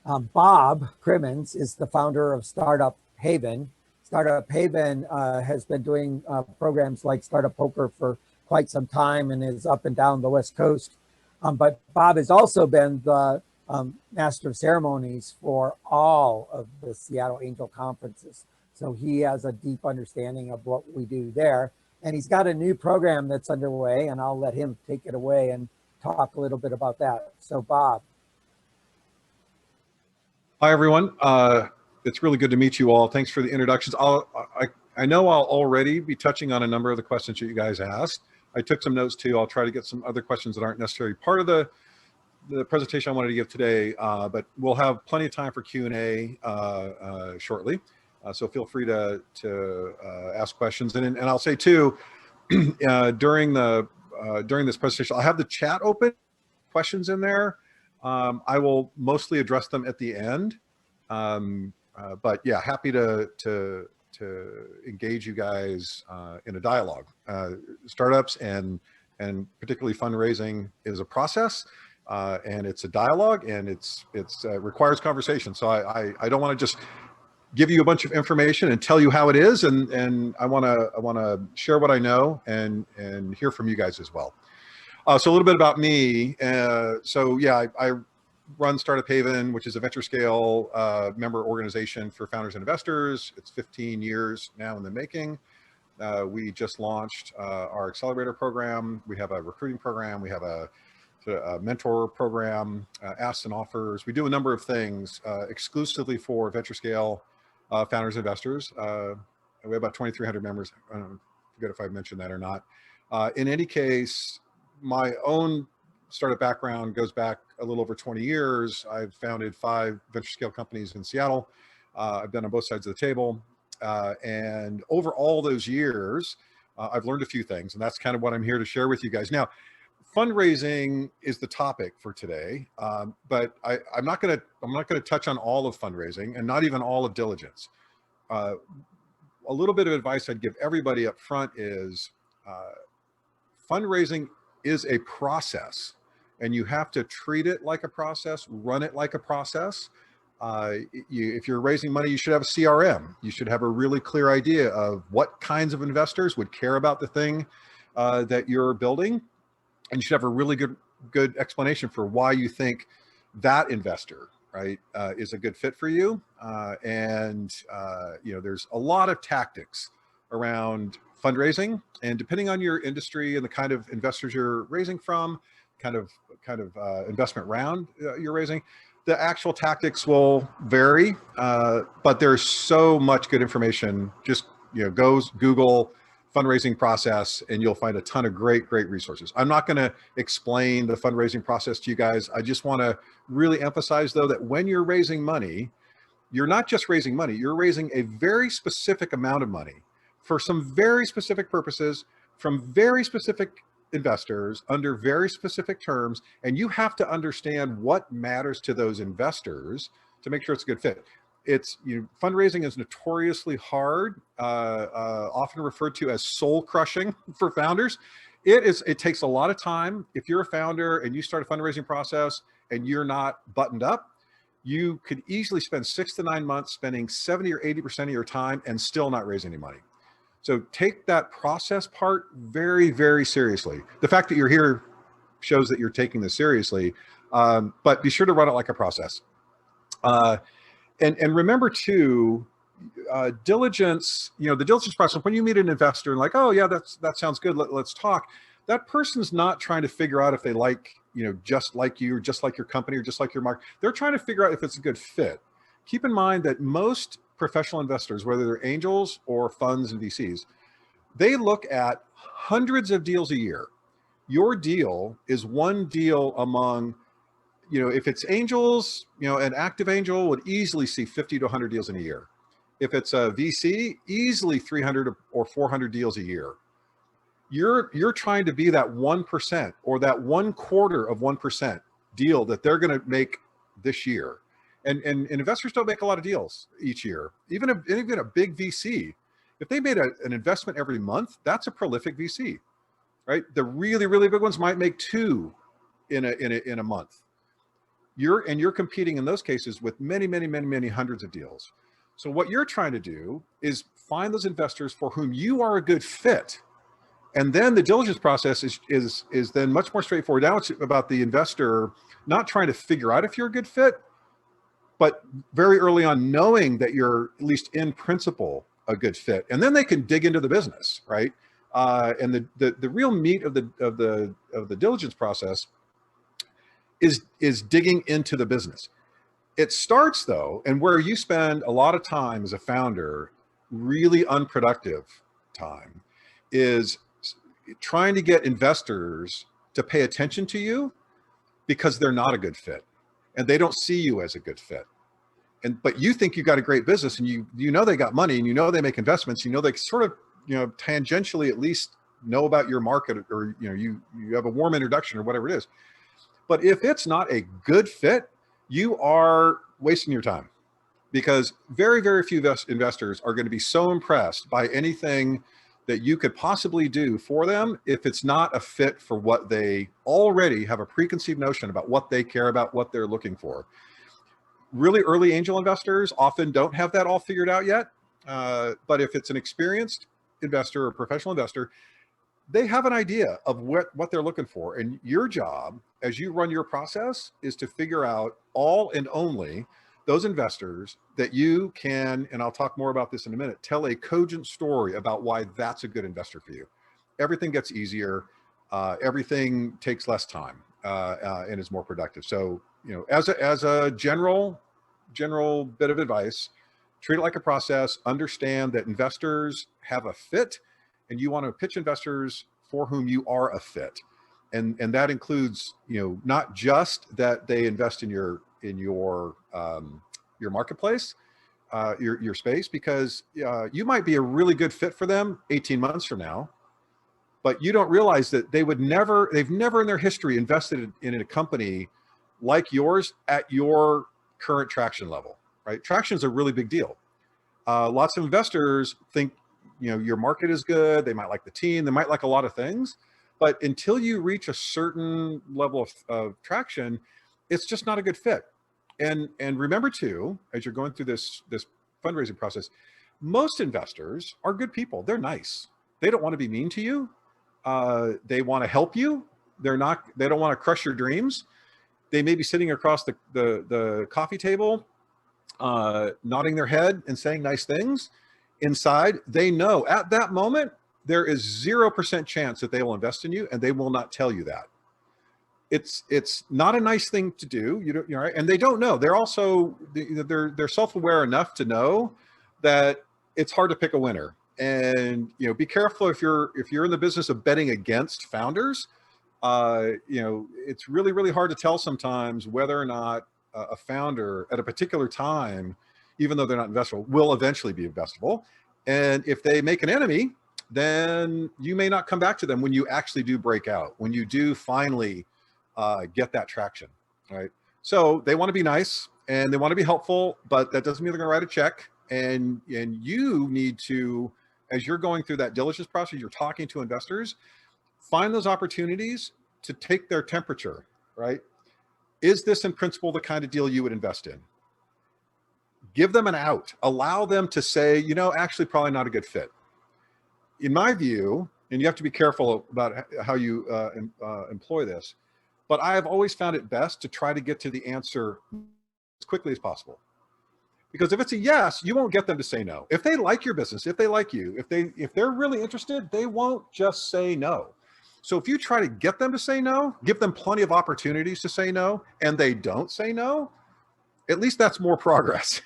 Bob Crimmins is the founder of Startup Haven. Startup Haven has been doing programs like Startup Poker for quite some time and is up and down the West Coast. But Bob has also been the master of ceremonies for all of the Seattle Angel conferences. So he has a deep understanding of what we do there. And he's got a new program that's underway, and I'll let him take it away and talk a little bit about that. So Bob. Hi, everyone. It's really good to meet you all. Thanks for the introductions. I know I'll already be touching on a number of the questions that you guys asked. I took some notes too. I'll try to get some other questions that aren't necessarily part of the presentation I wanted to give today, but we'll have plenty of time for Q&A shortly. So feel free to ask questions. And I'll say too, during this presentation, I'll have the chat open, questions in there. I will mostly address them at the end, but yeah, happy to engage you guys in a dialogue. Startups and particularly fundraising is a process, and it's a dialogue, and it requires conversation. So I don't want to just give you a bunch of information and tell you how it is, and I want to share what I know and hear from you guys as well. So a little bit about me. So yeah, I run Startup Haven, which is a venture scale member organization for founders and investors. It's 15 years now in the making. We just launched our accelerator program. We have a recruiting program. We have a mentor program, asks and offers. We do a number of things exclusively for venture scale founders and investors. We have about 2,300 members. I forget if I mentioned that or not. In any case, my own startup background goes back a little over 20 years. I've founded 5 venture scale companies in Seattle. I've been on both sides of the table. And over all those years, I've learned a few things, and that's kind of what I'm here to share with you guys. Now, fundraising is the topic for today, but I'm not going to touch on all of fundraising and not even all of diligence. A little bit of advice I'd give everybody up front is fundraising is a process, and you have to treat it like a process, run it like a process. If you're raising money, you should have a CRM. You should have a really clear idea of what kinds of investors would care about the thing that you're building. And you should have a really good explanation for why you think that investor, right, is a good fit for you. There's a lot of tactics around fundraising, and depending on your industry and the kind of investors you're raising from, kind of investment round you're raising, the actual tactics will vary. But there's so much good information. Just go Google fundraising process, and you'll find a ton of great resources. I'm not going to explain the fundraising process to you guys. I just want to really emphasize, though, that when you're raising money, you're not just raising money, you're raising a very specific amount of money for some very specific purposes from very specific investors under very specific terms, and you have to understand what matters to those investors to make sure it's a good fit. Fundraising is notoriously hard, often referred to as soul crushing for founders. It takes a lot of time. If you're a founder and you start a fundraising process and you're not buttoned up, you could easily spend 6 to 9 months spending 70 or 80% of your time and still not raise any money. So take that process part very, very seriously. The fact that you're here shows that you're taking this seriously, but be sure to run it like a process. And remember too, diligence, the diligence process, when you meet an investor and like, oh yeah, that sounds good, let's talk. That person's not trying to figure out if they like, just like you, or just like your company, or just like your market. They're trying to figure out if it's a good fit. Keep in mind that most professional investors, whether they're angels or funds and VCs, they look at hundreds of deals a year. Your deal is one deal among, if it's angels, an active angel would easily see 50 to 100 deals in a year. If it's a VC, easily 300 or 400 deals a year. You're trying to be that 1% or that 1/4 of 1% deal that they're going to make this year. And investors don't make a lot of deals each year. Even a big VC, if they made an investment every month, that's a prolific VC, right? The really, really big ones might make 2 in a month. you're competing in those cases with many hundreds of deals. So what you're trying to do is find those investors for whom you are a good fit. And then the diligence process is then much more straightforward. Now it's about the investor not trying to figure out if you're a good fit, but very early on knowing that you're at least in principle a good fit, and then they can dig into the business, right? And the real meat of the diligence process is digging into the business. It starts though, and where you spend a lot of time as a founder, really unproductive time, is trying to get investors to pay attention to you because they're not a good fit and they don't see you as a good fit. But you think you've got a great business, and you know they got money, and you know they make investments, you know they sort of, you know, tangentially at least know about your market, or you know you have a warm introduction or whatever it is. But if it's not a good fit, you are wasting your time, because very few investors are going to be so impressed by anything that you could possibly do for them if it's not a fit for what they already have a preconceived notion about, what they care about, what they're looking for. Really early angel investors often don't have that all figured out yet. But if it's an experienced investor or professional investor, they have an idea of what they're looking for. And your job as you run your process is to figure out all and only those investors that you can, and I'll talk more about this in a minute, tell a cogent story about why that's a good investor for you. Everything gets easier. Everything takes less time and is more productive. So, you know, as a general bit of advice, treat it like a process. Understand that investors have a fit, and you want to pitch investors for whom you are a fit, and that includes, you know, not just that they invest in your marketplace, your space, because you might be a really good fit for them 18 months from now, but you don't realize that they've never in their history invested in a company like yours at your current traction level, right? Traction is a really big deal. Lots of investors think, you know, your market is good. They might like the team. They might like a lot of things, but until you reach a certain level of traction, it's just not a good fit. And remember too, as you're going through this fundraising process, most investors are good people. They're nice. They don't want to be mean to you. They want to help you. They don't want to crush your dreams. They may be sitting across the coffee table, nodding their head and saying nice things. Inside, they know at that moment, there is 0% chance that they will invest in you, and they will not tell you that. It's not a nice thing to do. You know, right? And they don't know. They're also, they're self-aware enough to know that it's hard to pick a winner. And, you know, be careful if you're in the business of betting against founders. You know, it's really hard to tell sometimes whether or not a founder at a particular time, even though they're not investable, will eventually be investable. And if they make an enemy, then you may not come back to them when you actually do break out, when you do finally get that traction, right? So they want to be nice and they want to be helpful, but that doesn't mean they're going to write a check. And you need to, as you're going through that diligence process, you're talking to investors, find those opportunities to take their temperature, right? Is this in principle the kind of deal you would invest in? Give them an out. Allow them to say, you know, actually probably not a good fit. In my view, and you have to be careful about how you employ this, but I have always found it best to try to get to the answer as quickly as possible. Because if it's a yes, you won't get them to say no. If they like your business, if they like you, if they're really interested, they won't just say no. So if you try to get them to say no, give them plenty of opportunities to say no, and they don't say no, at least that's more progress.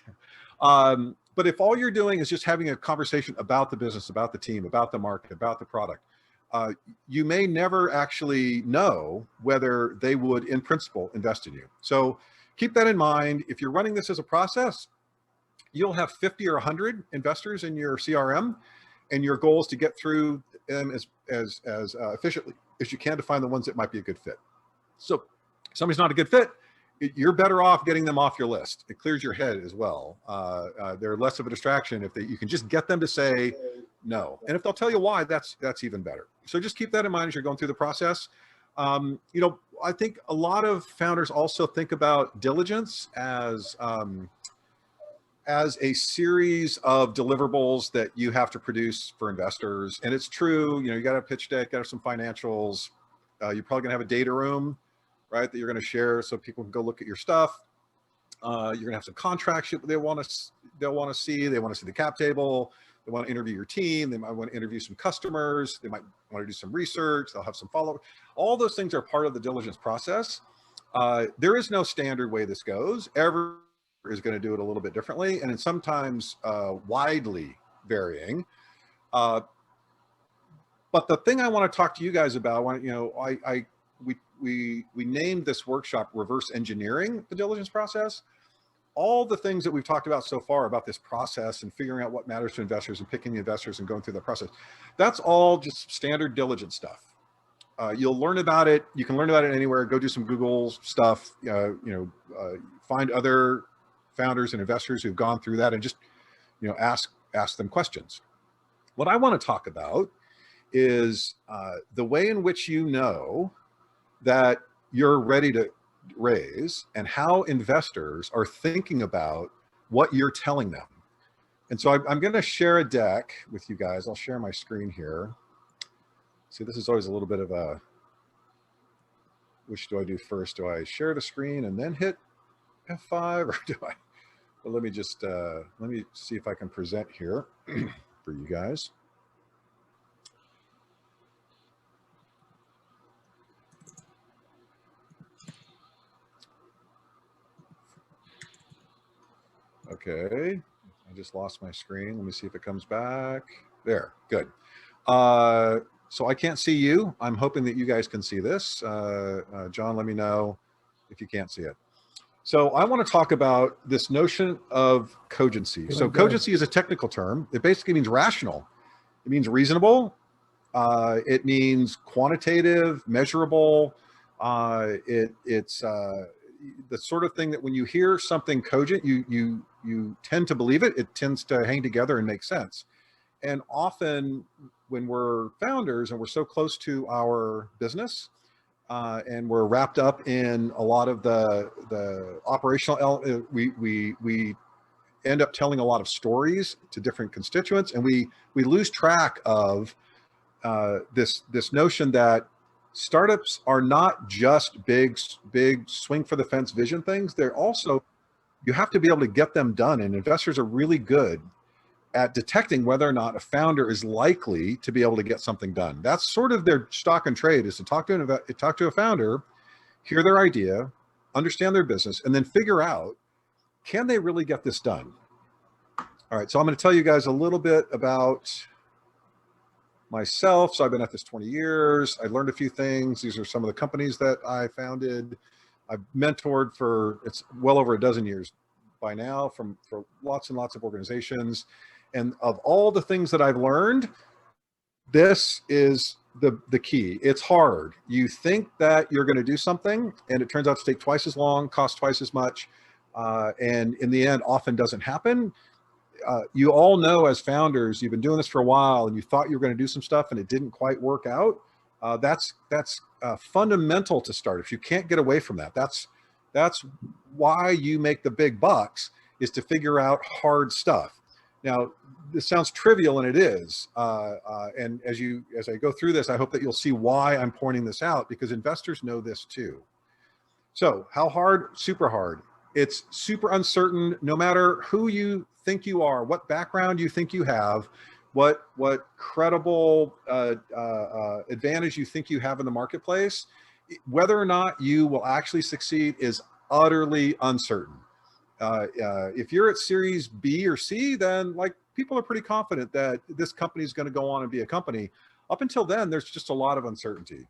But if all you're doing is just having a conversation about the business, about the team, about the market, about the product, you may never actually know whether they would, in principle, invest in you. So keep that in mind. If you're running this as a process, you'll have 50 or 100 investors in your CRM, and your goal is to get through them as efficiently as you can to find the ones that might be a good fit. So if somebody's not a good fit, you're better off getting them off your list. It clears your head as well. They're less of a distraction if you can just get them to say no. And if they'll tell you why, that's even better. So just keep that in mind as you're going through the process. You know, I think a lot of founders also think about diligence as a series of deliverables that you have to produce for investors. And it's true, you know, you got a pitch deck, got some financials. You're probably gonna have a data room, right, that you're gonna share so people can go look at your stuff. You're gonna have some contracts they'll want to see. They want to see the cap table. They want to interview your team. They might want to interview some customers. They might want to do some research. They'll have some follow-up. All those things are part of the diligence process. There is no standard way this goes. Every is going to do it a little bit differently, and sometimes widely varying. But the thing I want to talk to you guys about, you know, we named this workshop "Reverse Engineering the Diligence Process." All the things that we've talked about so far about this process and figuring out what matters to investors and picking the investors and going through the process, that's all just standard diligence stuff. You'll learn about it. You can learn about it anywhere. Go do some Google stuff. Find other founders and investors who've gone through that and just, you know, ask them questions. What I want to talk about is the way in which you know that you're ready to raise and how investors are thinking about what you're telling them. And so I'm going to share a deck with you guys. I'll share my screen here. See, this is always a little bit of a, which do I do first? Do I share the screen and then hit F5, or do I? Well, let me just, let me see if I can present here for you guys. Okay, I just lost my screen. Let me see if it comes back. There, good. So I can't see you. I'm hoping that you guys can see this. John, let me know if you can't see it. So I want to talk about this notion of cogency. So cogency is a technical term. It basically means rational. It means reasonable. It means quantitative, measurable. It's the sort of thing that when you hear something cogent, you tend to believe it. It tends to hang together and make sense. And often when we're founders and we're so close to our business, and we're wrapped up in a lot of the operational, we end up telling a lot of stories to different constituents, and we lose track of this notion that startups are not just big swing for the fence vision things. They're also, you have to be able to get them done, and investors are really good at detecting whether or not a founder is likely to be able to get something done. That's sort of their stock and trade, is to talk to a founder, hear their idea, understand their business, and then figure out, can they really get this done? All right, so I'm going to tell you guys a little bit about myself. So I've been at this 20 years. I learned a few things. These are some of the companies that I founded. I've mentored for, it's well over a dozen years by now, for lots and lots of organizations. And of all the things that I've learned, this is the key. It's hard. You think that you're going to do something, and it turns out to take twice as long, cost twice as much, and in the end often doesn't happen. You all know, as founders, you've been doing this for a while and you thought you were going to do some stuff and it didn't quite work out. That's fundamental to startups. You can't get away from that. That's why you make the big bucks, is to figure out hard stuff. Now, this sounds trivial, and it is. And as I go through this, I hope that you'll see why I'm pointing this out, because investors know this too. So how hard? Super hard. It's super uncertain, no matter who you think you are, what background you think you have, what credible advantage you think you have in the marketplace. Whether or not you will actually succeed is utterly uncertain. If you're at Series B or C, then like people are pretty confident that this company is going to go on and be a company. Up until then, there's just a lot of uncertainty.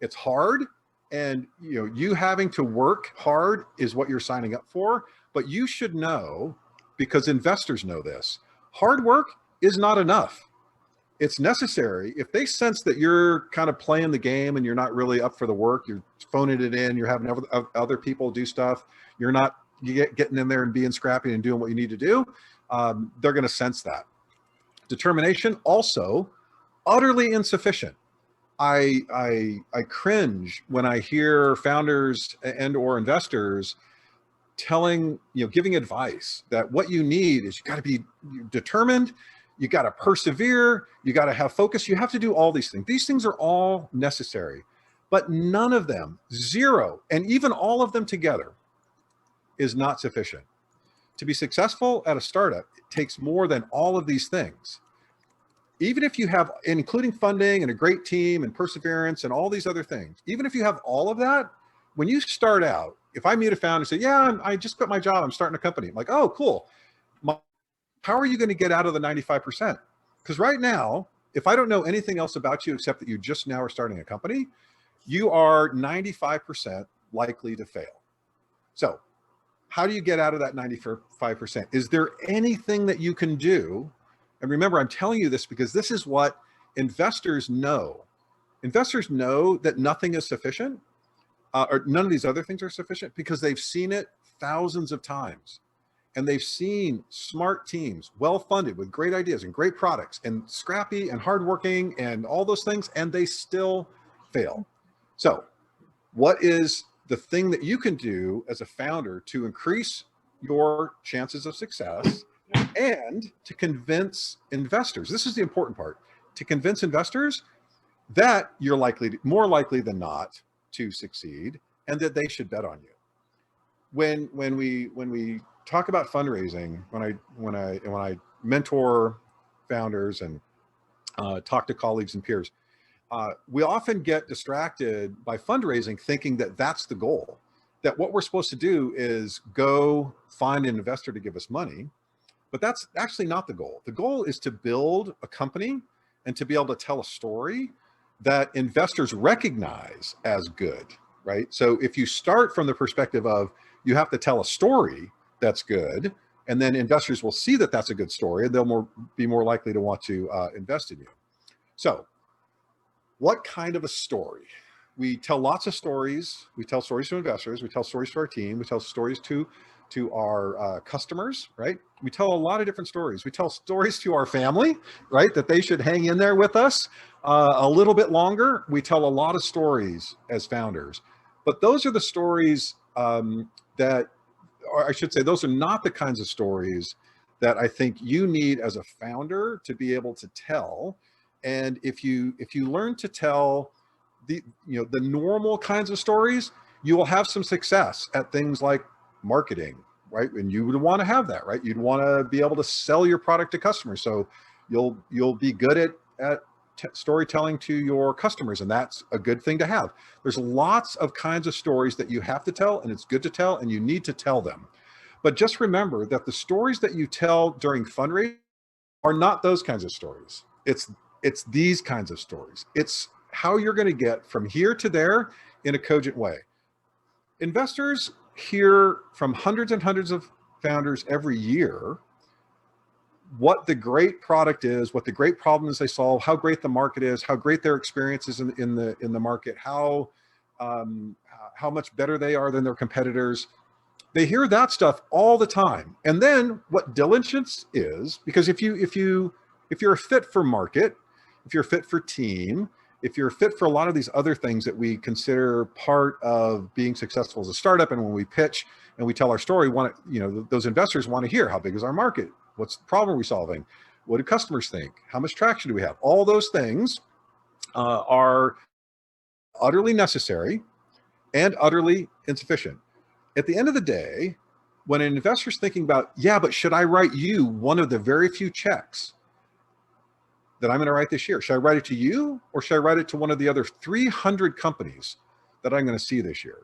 It's hard, and you having to work hard is what you're signing up for. But you should know, because investors know this, hard work is not enough. It's necessary. If they sense that you're kind of playing the game and you're not really up for the work, you're phoning it in, you're having other people do stuff, you're not getting in there and being scrappy and doing what you need to do, they're going to sense that. Determination, also utterly insufficient. I cringe when I hear founders and or investors telling, giving advice that what you need is you got to be determined, you got to persevere, you got to have focus, you have to do all these things. These things are all necessary, but none of them, zero, and even all of them together is not sufficient. To be successful at a startup, it takes more than all of these things. Even if you have, including funding and a great team and perseverance and all these other things, even if you have all of that, when you start out, if I meet a founder and say, yeah, I just quit my job, I'm starting a company. I'm like, oh, cool. How are you going to get out of the 95%? Because right now, if I don't know anything else about you except that you just now are starting a company, you are 95% likely to fail. So how do you get out of that 95%? Is there anything that you can do? And remember, I'm telling you this because this is what investors know. Investors know that nothing is sufficient, or none of these other things are sufficient, because they've seen it thousands of times. And they've seen smart teams, well-funded with great ideas and great products and scrappy and hardworking and all those things, and they still fail. So what is the thing that you can do as a founder to increase your chances of success and to convince investors? This is the important part, to convince investors that you're more likely than not to succeed and that they should bet on you. When we talk about fundraising, when I mentor founders and talk to colleagues and peers, we often get distracted by fundraising, thinking that that's the goal, that what we're supposed to do is go find an investor to give us money. But that's actually not the goal. The goal is to build a company and to be able to tell a story that investors recognize as good, right? So if you start from the perspective of you have to tell a story that's good, and then investors will see that that's a good story, and they'll be more likely to want to invest in you. So what kind of a story? We tell lots of stories. We tell stories to investors. We tell stories to our team. We tell stories to our customers, right? We tell a lot of different stories. We tell stories to our family, right? That they should hang in there with us a little bit longer. We tell a lot of stories as founders, but those are the stories that, or I should say, those are not the kinds of stories that I think you need as a founder to be able to tell. And if you learn to tell the normal kinds of stories, you will have some success at things like marketing, right? And you would want to have that, right? You'd want to be able to sell your product to customers. So you'll be good at storytelling to your customers, and that's a good thing to have. There's lots of kinds of stories that you have to tell, and it's good to tell, and you need to tell them. But just remember that the stories that you tell during fundraising are not those kinds of stories. It's these kinds of stories. It's how you're going to get from here to there in a cogent way. Investors hear from hundreds and hundreds of founders every year what the great product is, what the great problems they solve, how great the market is, how great their experience is in the market, how much better they are than their competitors. They hear that stuff all the time. And then what diligence is, because if you're a fit for market, if you're a fit for team, if you're a fit for a lot of these other things that we consider part of being successful as a startup, and when we pitch and we tell our story, those investors want to hear, how big is our market? What's the problem we're solving? What do customers think? How much traction do we have? All those things are utterly necessary and utterly insufficient. At the end of the day, when an investor's thinking about, yeah, but should I write you one of the very few checks that I'm going to write this year? Should I write it to you, or should I write it to one of the other 300 companies that I'm going to see this year?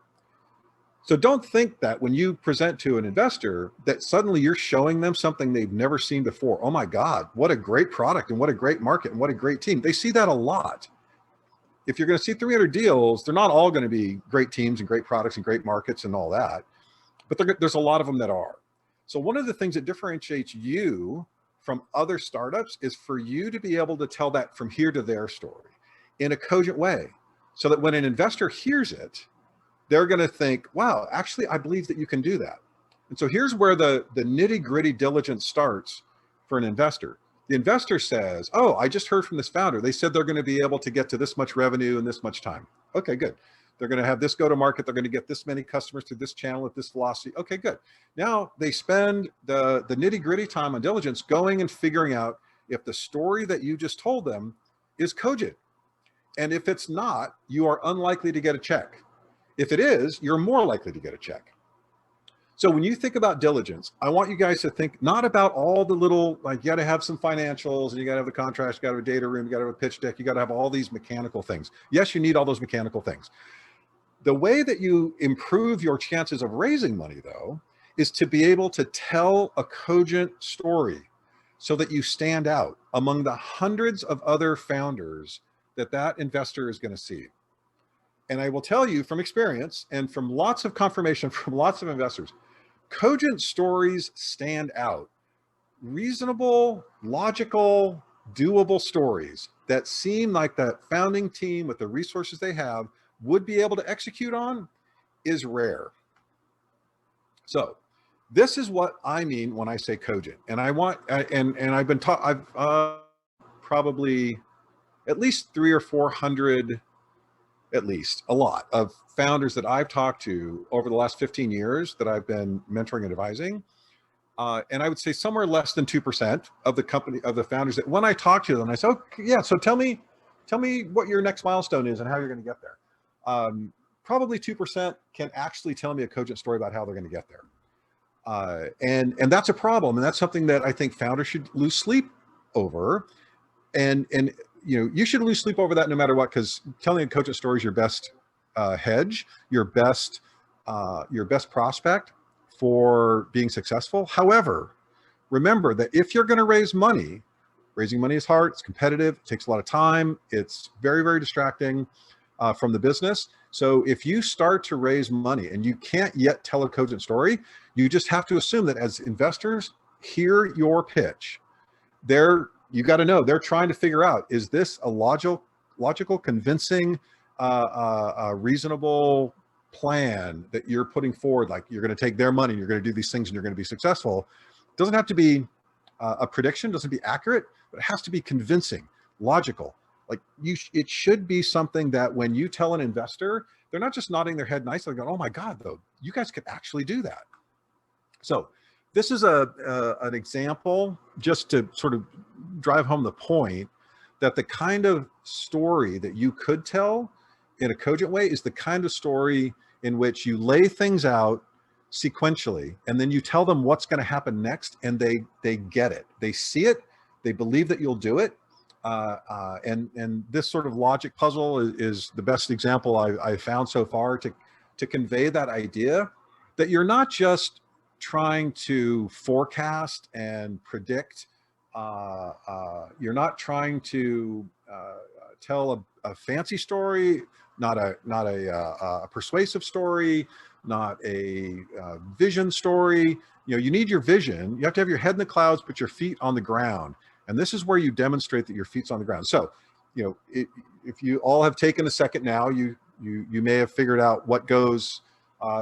So don't think that when you present to an investor that suddenly you're showing them something they've never seen before. Oh my God, what a great product and what a great market and what a great team. They see that a lot. If you're going to see 300 deals, they're not all going to be great teams and great products and great markets and all that, but there's a lot of them that are. So one of the things that differentiates you from other startups is for you to be able to tell that from here to there story in a cogent way, so that when an investor hears it, they're going to think, wow, actually, I believe that you can do that. And so here's where the nitty gritty diligence starts for an investor. The investor says, oh, I just heard from this founder. They said they're going to be able to get to this much revenue in this much time. Okay, good. They're going to have this go to market. They're going to get this many customers through this channel at this velocity. Okay, good. Now they spend the nitty gritty time on diligence going and figuring out if the story that you just told them is cogent. And if it's not, you are unlikely to get a check. If it is, you're more likely to get a check. So when you think about diligence, I want you guys to think not about all the little, like you got to have some financials and you got to have the contracts, you got to have a data room, you got to have a pitch deck, you got to have all these mechanical things. Yes, you need all those mechanical things. The way that you improve your chances of raising money, though, is to be able to tell a cogent story so that you stand out among the hundreds of other founders that investor is going to see. And I will tell you from experience and from lots of confirmation from lots of investors, cogent stories stand out. Reasonable, logical, doable stories that seem like that founding team with the resources they have would be able to execute on is rare. So this is what I mean when I say cogent. And I want, and I've been taught, I've probably at least 300 or 400, at least a lot of founders that I've talked to over the last 15 years that I've been mentoring and advising. And I would say somewhere less than 2% of the company, of the founders that when I talk to them, I say, oh yeah, so tell me what your next milestone is and how you're going to get there. Probably 2% can actually tell me a cogent story about how they're going to get there. And that's a problem. And that's something that I think founders should lose sleep over. And you know, you should lose sleep over that no matter what, because telling a cogent story is your best hedge, your best prospect for being successful. However, remember that if you're going to raise money, raising money is hard, it's competitive, it takes a lot of time, it's very, very distracting from the business. So if you start to raise money and you can't yet tell a cogent story, you just have to assume that as investors hear your pitch, you got to know they're trying to figure out, is this a logical, convincing, reasonable plan that you're putting forward? Like you're going to take their money and you're going to do these things and you're going to be successful. It doesn't have to be a prediction, doesn't be accurate, but it has to be convincing, logical. Like it should be something that when you tell an investor, they're not just nodding their head nicely, going, "Oh my God, though, you guys could actually do that." So this is an example just to sort of drive home the point that the kind of story that you could tell in a cogent way is the kind of story in which you lay things out sequentially and then you tell them what's going to happen next, and they get it, they see it, they believe that you'll do it. And this sort of logic puzzle is the best example I've found so far to convey that idea that you're not just trying to forecast and predict. You're not trying to tell a fancy story, not a persuasive story, not a vision story. You know, you need your vision. You have to have your head in the clouds, put your feet on the ground. And this is where you demonstrate that your feet's on the ground. So, you know, if you all have taken a second now, you may have figured out what goes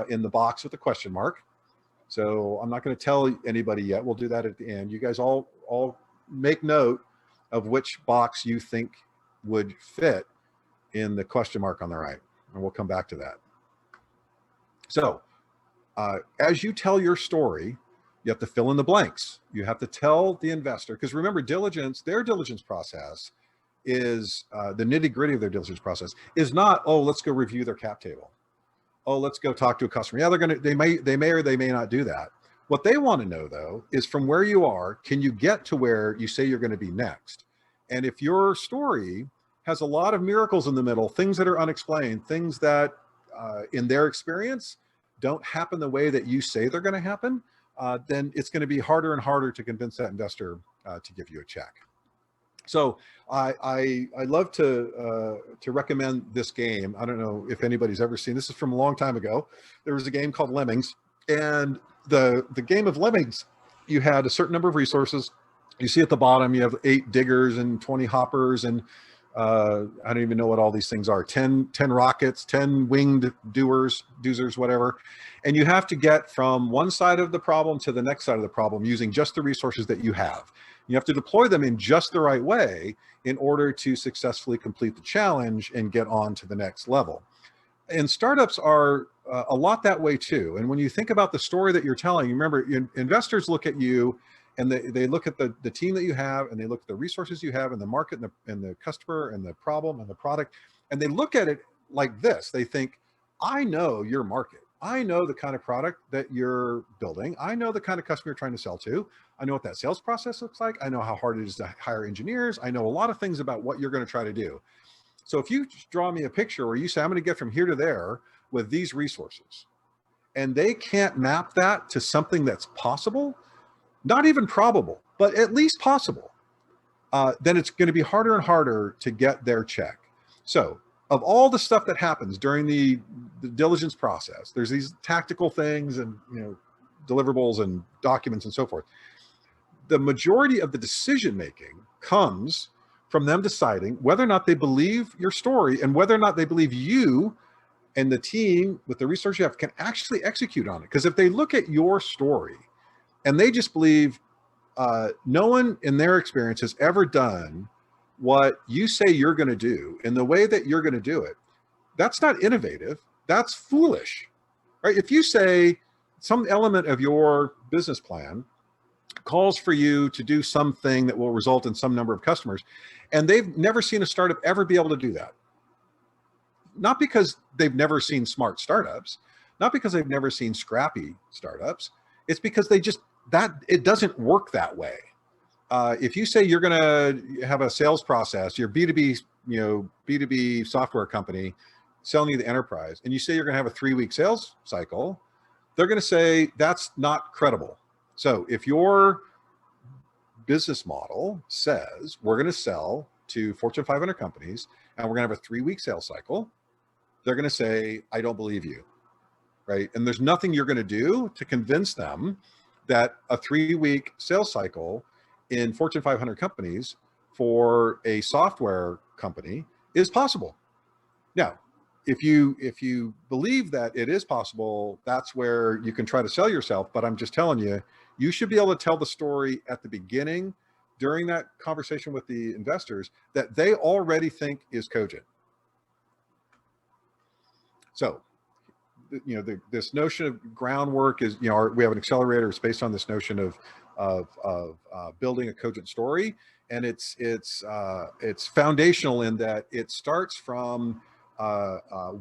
in the box with the question mark. So I'm not going to tell anybody yet. We'll do that at the end. You guys all make note of which box you think would fit in the question mark on the right. And we'll come back to that. So as you tell your story, you have to fill in the blanks. You have to tell the investor, because remember, diligence, their diligence process is the nitty gritty of their diligence process is not, oh, let's go review their cap table. Oh, let's go talk to a customer. Yeah, they may or they may not do that. What they want to know though, is from where you are, can you get to where you say you're going to be next? And if your story has a lot of miracles in the middle, things that are unexplained, things that in their experience don't happen the way that you say they're going to happen, then it's going to be harder and harder to convince that investor to give you a check. So I love to recommend this game. I don't know if anybody's ever seen this. Is from a long time ago. There was a game called Lemmings, and the game of Lemmings, you had a certain number of resources. You see at the bottom, you have 8 diggers and 20 hoppers, and I don't even know what all these things are. 10 rockets, 10 winged doozers, whatever. And you have to get from one side of the problem to the next side of the problem using just the resources that you have. You have to deploy them in just the right way in order to successfully complete the challenge and get on to the next level. And startups are a lot that way too. And when you think about the story that you're telling, you remember investors look at you and they look at the team that you have, and they look at the resources you have, and the market, and the customer, and the problem, and the product, and they look at it like this. They think, I know your market. I know the kind of product that you're building. I know the kind of customer you're trying to sell to. I know what that sales process looks like. I know how hard it is to hire engineers. I know a lot of things about what you're going to try to do. So if you draw me a picture where you say, I'm going to get from here to there with these resources, and they can't map that to something that's possible, not even probable, but at least possible, then it's going to be harder and harder to get their check. So of all the stuff that happens during the diligence process, there's these tactical things and deliverables and documents and so forth. The majority of the decision making comes from them deciding whether or not they believe your story, and whether or not they believe you and the team with the resource you have can actually execute on it. Because if they look at your story and they just believe no one in their experience has ever done what you say you're going to do in the way that you're going to do it, that's not innovative. That's foolish, right? If you say some element of your business plan calls for you to do something that will result in some number of customers, and they've never seen a startup ever be able to do that, not because they've never seen smart startups, not because they've never seen scrappy startups, it's because it doesn't work that way. If you say you're going to have a sales process, your B2B software company selling you the enterprise, and you say you're going to have a 3-week sales cycle, they're going to say that's not credible. So if your business model says we're going to sell to Fortune 500 companies and we're going to have a 3-week sales cycle, they're going to say, I don't believe you, right? And there's nothing you're going to do to convince them that a 3-week sales cycle in Fortune 500 companies for a software company is possible. Now, if you believe that it is possible, that's where you can try to sell yourself. But I'm just telling you, you should be able to tell the story at the beginning during that conversation with the investors that they already think is cogent. So, this notion of groundwork is, we have an accelerator. It's based on this notion of building a cogent story, and it's foundational in that it starts from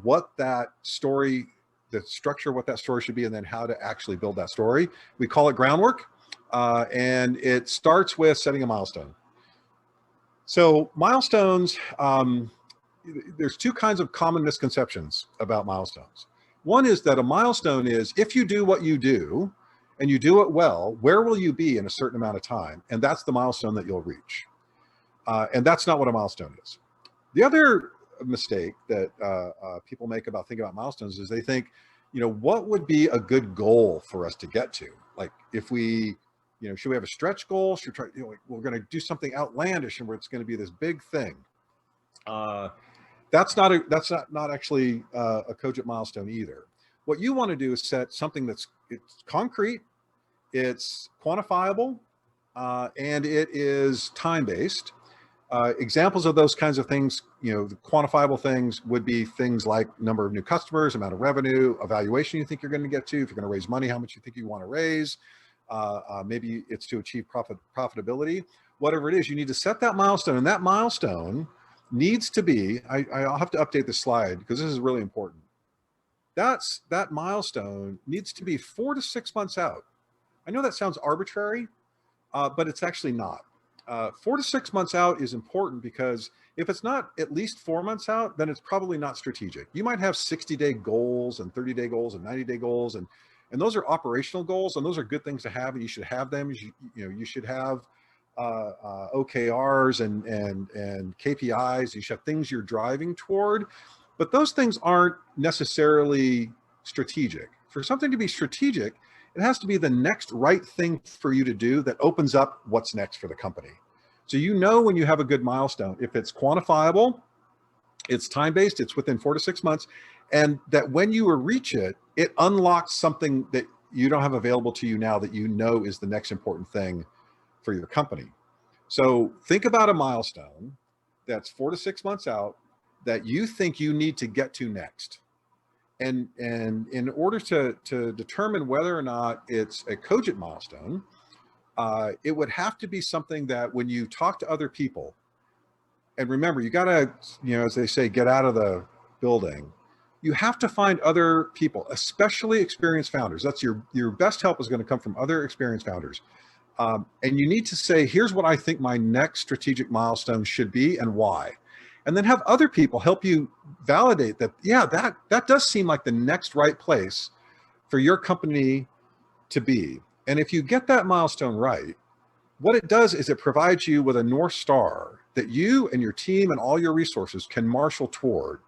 what that story, the structure of what that story should be, and then how to actually build that story. We call it groundwork, and it starts with setting a milestone. So milestones, there's two kinds of common misconceptions about milestones. One is that a milestone is, if you do what you do and you do it well, where will you be in a certain amount of time? And that's the milestone that you'll reach. And that's not what a milestone is. The other mistake that people make about thinking about milestones is they think, what would be a good goal for us to get to? Like, if we, should we have a stretch goal? Should we try, we're going to do something outlandish and where it's going to be this big thing. That's not actually a cogent milestone either. What you want to do is set something it's concrete, it's quantifiable, and it is time-based. Examples of those kinds of things, the quantifiable things would be things like number of new customers, amount of revenue, evaluation you think you're going to get to, if you're going to raise money, how much you think you want to raise. Maybe it's to achieve profitability. Whatever it is, you need to set that milestone, and that milestone needs to be, I'll have to update this slide because this is really important. That milestone needs to be 4 to 6 months out. I know that sounds arbitrary, but it's actually not. 4 to 6 months out is important because if it's not at least 4 months out, then it's probably not strategic. You might have 60-day goals and 30-day goals and 90-day goals, and those are operational goals, and those are good things to have, and you should have them. You should have OKRs and KPIs. You should have things you're driving toward, but those things aren't necessarily strategic. For something to be strategic, it has to be the next right thing for you to do that opens up what's next for the company. So when you have a good milestone, if it's quantifiable, it's time-based, it's within 4 to 6 months, and that when you reach it, it unlocks something that you don't have available to you now that is the next important thing for your company. So think about a milestone that's 4 to 6 months out that you think you need to get to next. And in order to determine whether or not it's a cogent milestone, it would have to be something that when you talk to other people, and remember, you got to, as they say, get out of the building. You have to find other people, especially experienced founders. That's your best help is going to come from other experienced founders. And you need to say, here's what I think my next strategic milestone should be and why. And then have other people help you validate that, yeah, that does seem like the next right place for your company to be. And if you get that milestone right, what it does is it provides you with a North Star that you and your team and all your resources can marshal toward.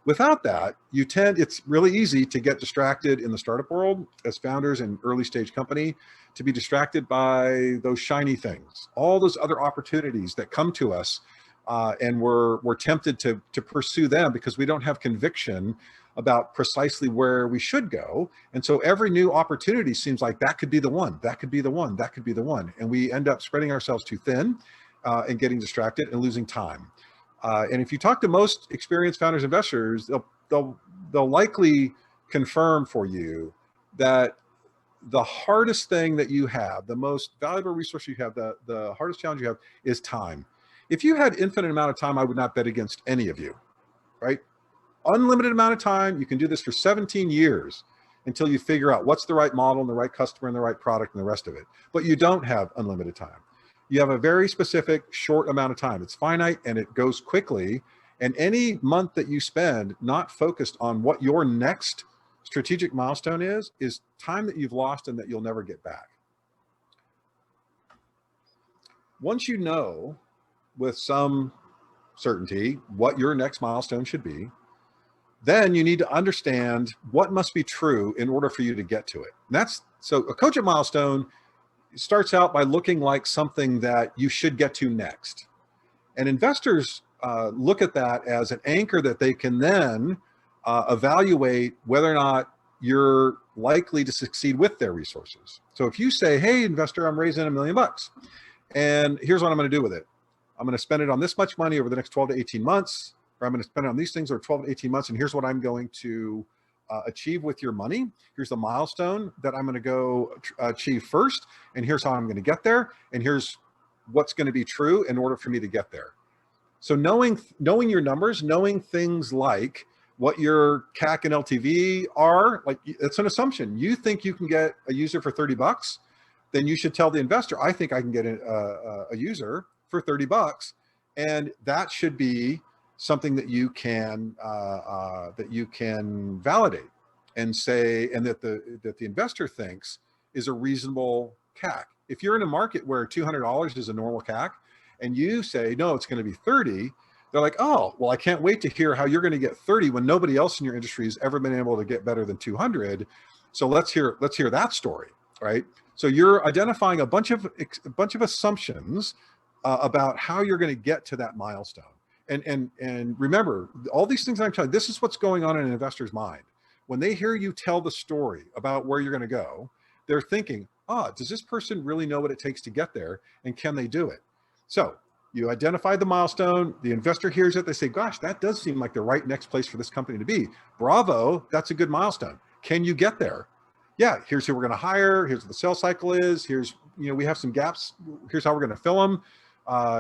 Without that, it's really easy to get distracted in the startup world as founders in early stage company, to be distracted by those shiny things, all those other opportunities that come to us. And we're tempted to pursue them because we don't have conviction about precisely where we should go. And so every new opportunity seems like that could be the one, that could be the one, that could be the one. And we end up spreading ourselves too thin and getting distracted and losing time. And if you talk to most experienced founders, investors, they'll likely confirm for you that the hardest thing that you have, the most valuable resource you have, the hardest challenge you have is time. If you had infinite amount of time, I would not bet against any of you, right? Unlimited amount of time. You can do this for 17 years until you figure out what's the right model and the right customer and the right product and the rest of it. But you don't have unlimited time. You have a very specific short amount of time. It's finite and it goes quickly. And any month that you spend not focused on what your next strategic milestone is time that you've lost and that you'll never get back. Once you know with some certainty what your next milestone should be, then you need to understand what must be true in order for you to get to it. And so a cogent milestone starts out by looking like something that you should get to next. And investors look at that as an anchor that they can then evaluate whether or not you're likely to succeed with their resources. So if you say, hey, investor, I'm raising $1 million and here's what I'm going to do with it. I'm going to spend it on this much money over the next 12 to 18 months, or I'm going to spend it on these things over 12 to 18 months. And here's what I'm going to achieve with your money. Here's the milestone that I'm going to go achieve first. And here's how I'm going to get there. And here's what's going to be true in order for me to get there. So knowing your numbers, knowing things like what your CAC and LTV are, like it's an assumption. You think you can get a user for $30, then you should tell the investor, I think I can get a user for $30. And that should be something that you can validate and say, and that the investor thinks is a reasonable CAC. If you're in a market where $200 is a normal CAC and you say, no, it's going to be 30, they're like, oh, well, I can't wait to hear how you're going to get 30 when nobody else in your industry has ever been able to get better than 200. So let's hear that story, right? So you're identifying a bunch of assumptions about how you're going to get to that milestone. And remember, all these things I'm telling you, this is what's going on in an investor's mind. When they hear you tell the story about where you're going to go, they're thinking, does this person really know what it takes to get there? And can they do it? So you identify the milestone, the investor hears it, they say, gosh, that does seem like the right next place for this company to be. Bravo, that's a good milestone. Can you get there? Yeah, here's who we're going to hire. Here's what the sales cycle is. Here's, we have some gaps. Here's how we're going to fill them.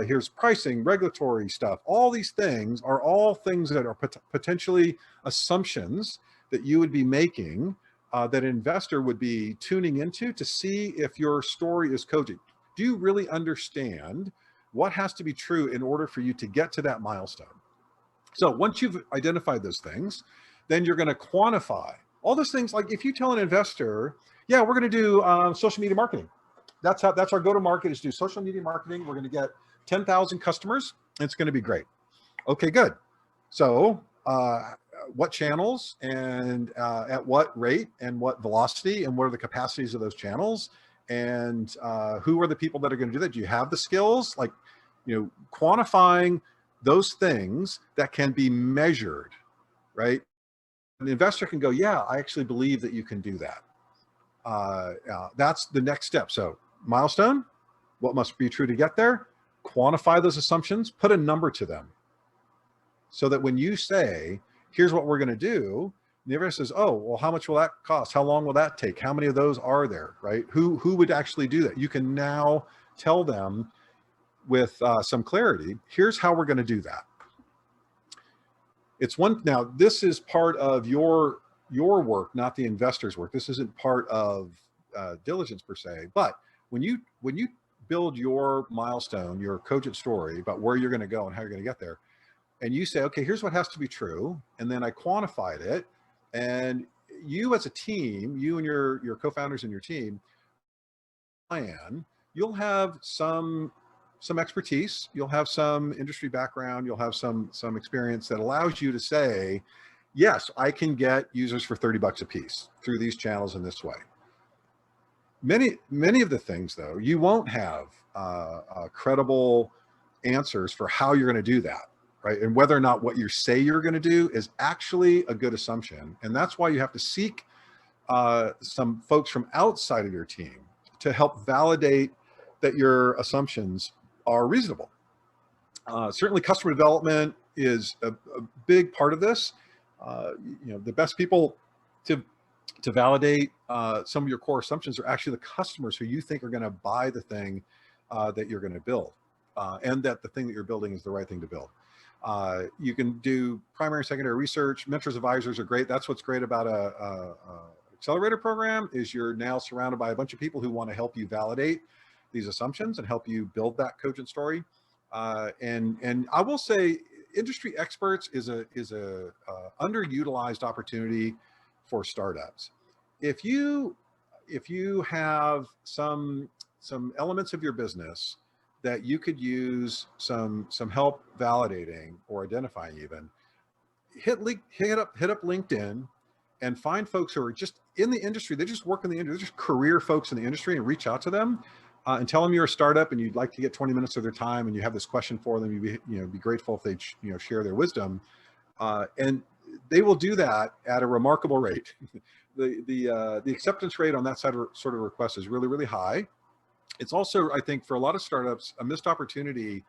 Here's pricing, regulatory stuff. All these things are all things that are potentially assumptions that you would be making that an investor would be tuning into to see if your story is cogent. Do you really understand what has to be true in order for you to get to that milestone? So once you've identified those things, then you're going to quantify all those things. Like if you tell an investor, yeah, we're going to do social media marketing. That's our go-to-market is do social media marketing. We're going to get 10,000 customers. And it's going to be great. Okay, good. So what channels and at what rate and what velocity and what are the capacities of those channels? And who are the people that are going to do that? Do you have the skills? Like, quantifying those things that can be measured, right? An investor can go, yeah, I actually believe that you can do that. That's the next step. So milestone, what must be true to get there? quantify those assumptions, put a number to them, so that when you say, here's what we're going to do, the investor says, oh, well, how much will that cost? How long will that take? How many of those are there, right? Who would actually do that? You can now tell them with some clarity, here's how we're going to do that. It's one, now this is part of your work, not the investor's work. This isn't part of diligence per se, but when you build your milestone, your cogent story about where you're going to go and how you're going to get there, and you say, okay, here's what has to be true, and then I quantified it, and you as a team, you and your co-founders and your team plan, you'll have some expertise, you'll have some industry background, you'll have some experience that allows you to say, yes, I can get users for $30 a piece through these channels in this way. Many of the things, though, you won't have credible answers for how you're going to do that, right? And whether or not what you say you're going to do is actually a good assumption. And that's why you have to seek some folks from outside of your team to help validate that your assumptions are reasonable. Certainly customer development is a big part of this. The best people to validate some of your core assumptions are actually the customers who you think are going to buy the thing that you're going to build, and that the thing that you're building is the right thing to build. You can do primary and secondary research. Mentors, advisors are great. That's what's great about a accelerator program, is you're now surrounded by a bunch of people who want to help you validate these assumptions and help you build that cogent story. And I will say, industry experts is a underutilized opportunity for startups. If you have some elements of your business that you could use some help validating or identifying, even hit up LinkedIn and find folks who are just in the industry. They just work in the industry. They're just career folks in the industry, and reach out to them and tell them you're a startup and you'd like to get 20 minutes of their time, and you have this question for them. You'd be grateful if they share their wisdom, and they will do that at a remarkable rate. The acceptance rate on that sort of request is really, really high. It's also, I think, for a lot of startups, a missed opportunity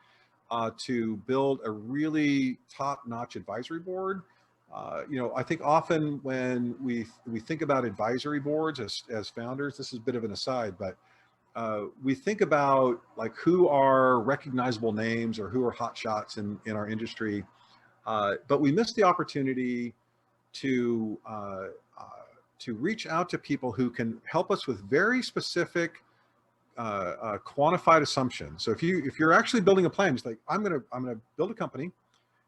to build a really top-notch advisory board. I think often when we think about advisory boards as founders, this is a bit of an aside, but we think about like who are recognizable names or who are hot shots in our industry, but we miss the opportunity to reach out to people who can help us with very specific quantified assumptions. So if you're actually building a plan, it's like, I'm gonna build a company.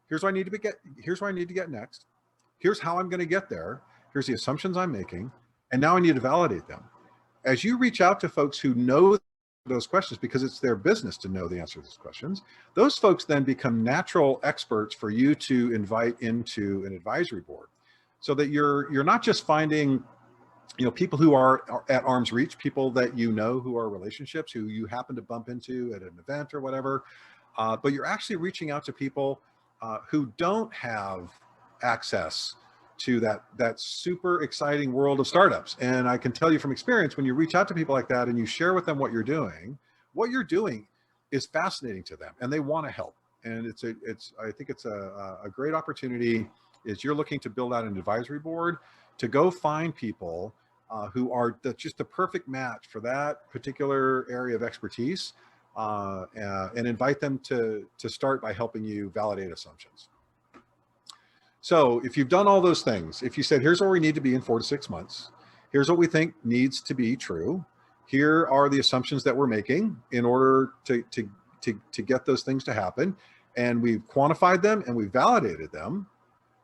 Here's where I need to get next. Here's how I'm going to get there. Here's the assumptions I'm making, and now I need to validate them. As you reach out to folks who know those questions, because it's their business to know the answer to those questions, those folks then become natural experts for you to invite into an advisory board, so that you're not just finding people who are at arm's reach, people that who are relationships, who you happen to bump into at an event or whatever, but you're actually reaching out to people who don't have access to that super exciting world of startups. And I can tell you from experience, when you reach out to people like that and you share with them what you're doing is fascinating to them, and they want to help. And I think it's a great opportunity, is you're looking to build out an advisory board, to go find people who are just the perfect match for that particular area of expertise, and invite them to start by helping you validate assumptions. So if you've done all those things, if you said, here's where we need to be in 4 to 6 months, here's what we think needs to be true, here are the assumptions that we're making in order to get those things to happen, and we've quantified them and we've validated them,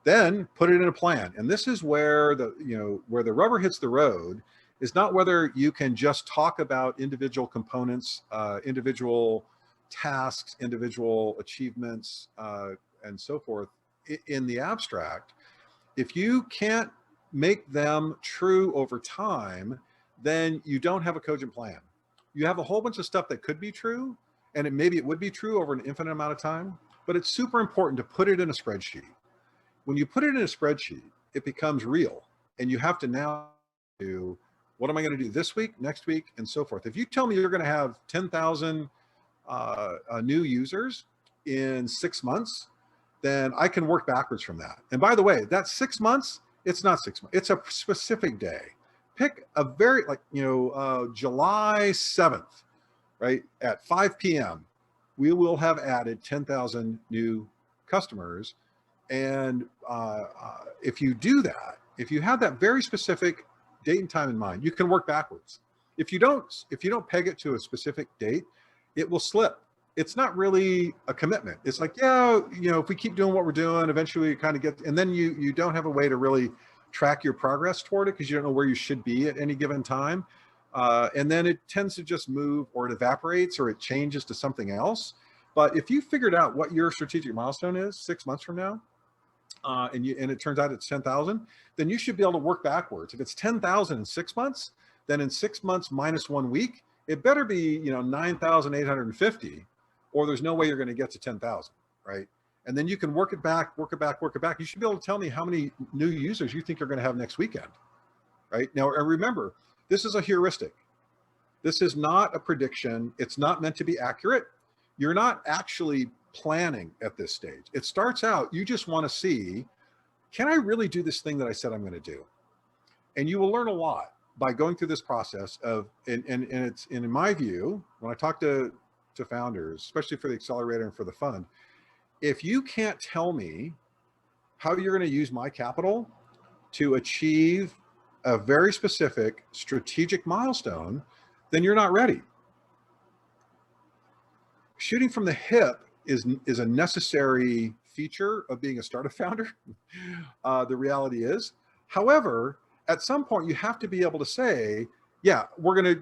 then put it in a plan. And this is where where the rubber hits the road, is not whether you can just talk about individual components, individual tasks, individual achievements, and so forth in the abstract. If you can't make them true over time, then you don't have a cogent plan. You have a whole bunch of stuff that could be true, and maybe it would be true over an infinite amount of time, but it's super important to put it in a spreadsheet. When you put it in a spreadsheet, it becomes real, and you have to now do, what am I going to do this week, next week, and so forth. If you tell me you're going to have 10,000 new users in 6 months, then I can work backwards from that. And by the way, that 6 months, it's not 6 months, it's a specific day. Pick a very, like, July 7th, right? At 5 p.m., we will have added 10,000 new customers. And if you do that, if you have that very specific date and time in mind, you can work backwards. If you don't peg it to a specific date, it will slip. It's not really a commitment. It's like, yeah, if we keep doing what we're doing, eventually you kind of get, and then you don't have a way to really track your progress toward it because you don't know where you should be at any given time. And then it tends to just move, or it evaporates, or it changes to something else. But if you figured out what your strategic milestone is 6 months from now, and it turns out it's 10,000, then you should be able to work backwards. If it's 10,000 in 6 months, then in 6 months minus 1 week, it better be 9,850, or there's no way you're going to get to 10,000, right? And then you can work it back, work it back, work it back. You should be able to tell me how many new users you think you're going to have next weekend, right? Now, and remember, this is a heuristic. This is not a prediction. It's not meant to be accurate. You're not actually planning at this stage. It starts out, you just want to see, can I really do this thing that I said I'm going to do? And you will learn a lot by going through this process of, and it's, in my view, when I talk to founders, especially for the accelerator and for the fund, if you can't tell me how you're going to use my capital to achieve a very specific strategic milestone, then you're not ready. Shooting from the hip is a necessary feature of being a startup founder. The reality is, however, at some point you have to be able to say, yeah, we're gonna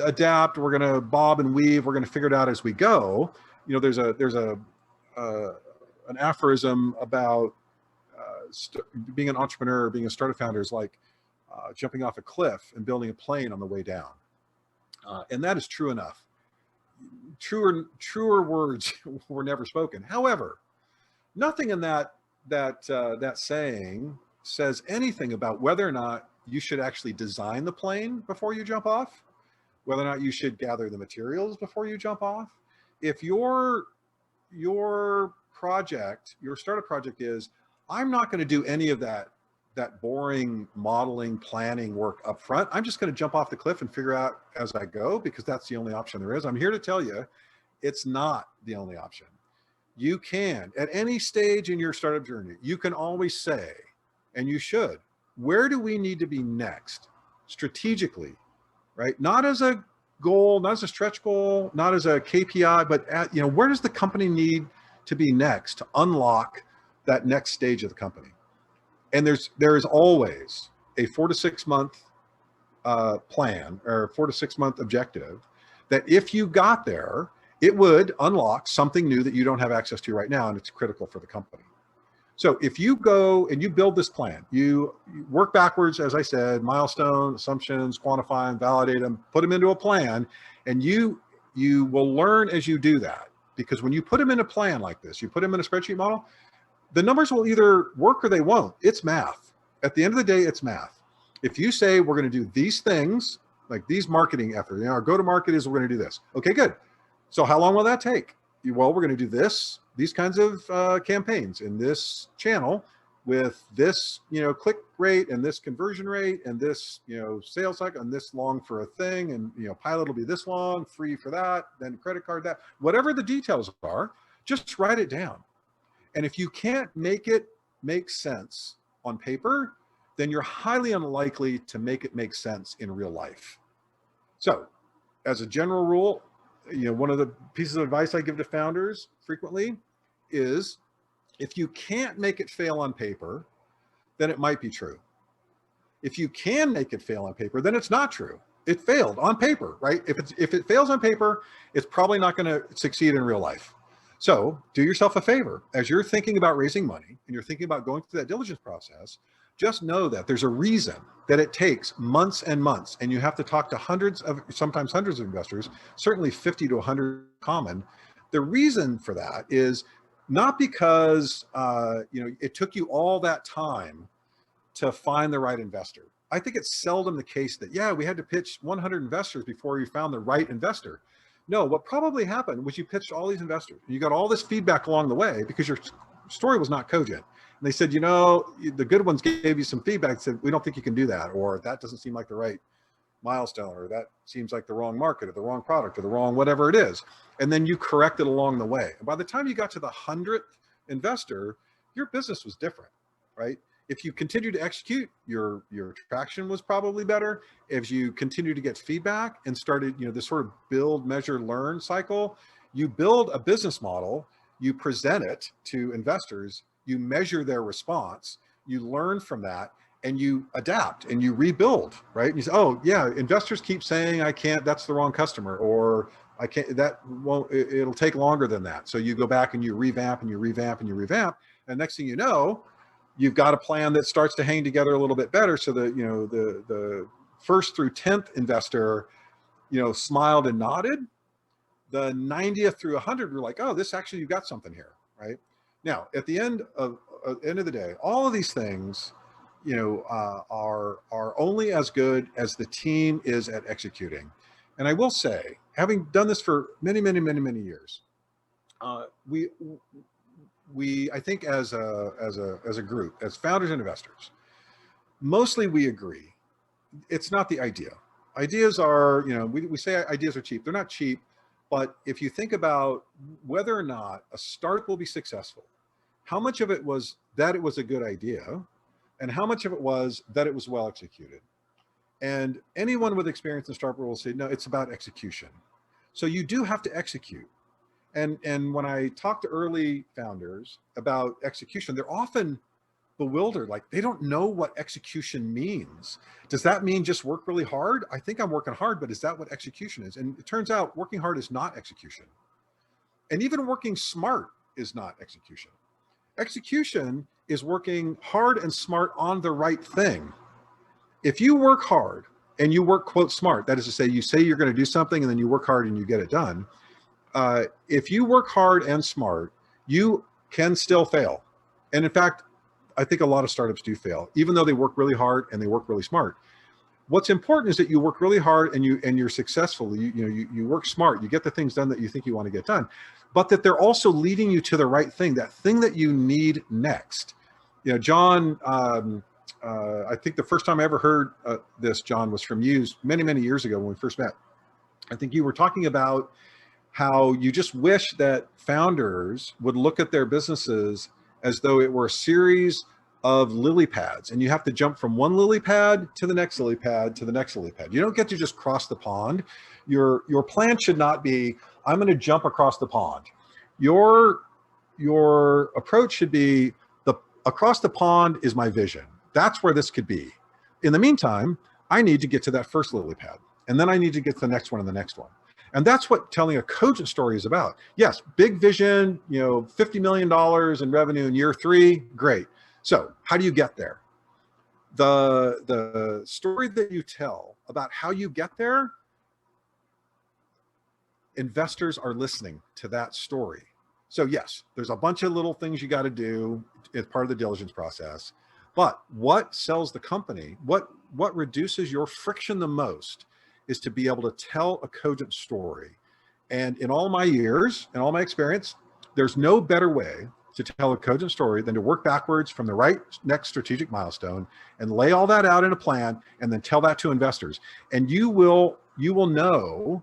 adapt, we're gonna bob and weave, we're gonna figure it out as we go. There's an aphorism about being an entrepreneur, being a startup founder is like jumping off a cliff and building a plane on the way down, and that is true enough. Truer words were never spoken. However, nothing in that saying says anything about whether or not you should actually design the plane before you jump off, whether or not you should gather the materials before you jump off. If your project, your startup project is, I'm not going to do any of that boring modeling, planning work up front. I'm just going to jump off the cliff and figure out as I go, because that's the only option there is. I'm here to tell you, it's not the only option. You can, at any stage in your startup journey, you can always say, and you should, where do we need to be next strategically, right? Not as a goal, not as a stretch goal, not as a KPI, but where does the company need to be next to unlock that next stage of the company? And there is always a 4 to 6 month plan, or 4 to 6 month objective, that if you got there, it would unlock something new that you don't have access to right now, and it's critical for the company. So if you go and you build this plan, you work backwards, as I said, milestone, assumptions, quantify them, validate them, put them into a plan, and you will learn as you do that. Because when you put them in a plan like this, you put them in a spreadsheet model, the numbers will either work or they won't. It's math. At the end of the day, it's math. If you say we're going to do these things, like these marketing efforts, our go-to-market is we're going to do this. Okay, good. So how long will that take? Well, we're going to do these kinds of campaigns in this channel with this, click rate and this conversion rate and this, sales cycle and this long for a thing. And, pilot will be this long, free for that, then credit card that, whatever the details are, just write it down. And if you can't make it make sense on paper, then you're highly unlikely to make it make sense in real life. So as a general rule, one of the pieces of advice I give to founders frequently is, if you can't make it fail on paper, then it might be true. If you can make it fail on paper, then it's not true. It failed on paper, right? If it fails on paper, it's probably not going to succeed in real life. So do yourself a favor. As you're thinking about raising money and you're thinking about going through that diligence process, just know that there's a reason that it takes months and months, and you have to talk to sometimes hundreds of investors, certainly 50 to 100 common. The reason for that is not because it took you all that time to find the right investor. I think it's seldom the case that, yeah, we had to pitch 100 investors before we found the right investor. No, what probably happened was you pitched all these investors. You got all this feedback along the way because your story was not cogent. And they said, you know, the good ones gave you some feedback, said, we don't think you can do that, or that doesn't seem like the right milestone, or that seems like the wrong market or the wrong product or the wrong whatever it is. And then you correct it along the way. And by the time you got to the 100th investor, your business was different, right? If you continue to execute, your traction was probably better. If you continue to get feedback and started, you know, this sort of build, measure, learn cycle, you build a business model, you present it to investors, you measure their response, you learn from that, and you adapt and you rebuild, right? And you say, oh yeah, investors keep saying I can't, that's the wrong customer, or I can't, that won't, it'll take longer than that. So you go back and you revamp and you revamp and you revamp. And next thing you know, you've got a plan that starts to hang together a little bit better. So that, you know, the first through 10th investor, you know, smiled and nodded. The 90th through 100 were like, oh, this actually, you got something here, right? Now, at the end of the day, all of these things, you know, are only as good as the team is at executing. And I will say, having done this for many years, we I think as a group, as founders and investors, mostly we agree. It's not the idea. Ideas are, you know, we say ideas are cheap. They're not cheap, but if you think about whether or not a startup will be successful, how much of it was that it was a good idea, and how much of it was that it was well executed. And anyone with experience in startup will say, no, it's about execution. So you do have to execute. And when I talk to early founders about execution, they're often bewildered, like they don't know what execution means. Does that mean just work really hard? I think I'm working hard, but is that what execution is? And it turns out working hard is not execution. And even working smart is not execution. Execution is working hard and smart on the right thing. If you work hard and you work, quote, smart, that is to say, you say you're going to do something and then you work hard and you get it done. If you work hard and smart, you can still fail. And in fact, I think a lot of startups do fail, even though they work really hard and they work really smart. What's important is that you work really hard and you're successful. You work smart. You get the things done that you think you want to get done, but that they're also leading you to the right thing, that thing that you need next. You know, John, I think the first time I ever heard this, John, was from you many years ago when we first met. I think you were talking about how you just wish that founders would look at their businesses as though it were a series of lily pads, and you have to jump from one lily pad to the next lily pad to the next lily pad. You don't get to just cross the pond. Your plan should not be, I'm going to jump across the pond. Your approach should be, across the pond is my vision. That's where this could be. In the meantime, I need to get to that first lily pad, and then I need to get to the next one and the next one. And that's what telling a cogent story is about. Yes, big vision, you know, $50 million in revenue in year 3, great. So how do you get there? The story that you tell about how you get there, investors are listening to that story. So yes, there's a bunch of little things you got to do as part of the diligence process. But what sells the company, what reduces your friction the most, is to be able to tell a cogent story. And in all my years, in all my experience, there's no better way to tell a cogent story than to work backwards from the right next strategic milestone and lay all that out in a plan and then tell that to investors. And you will know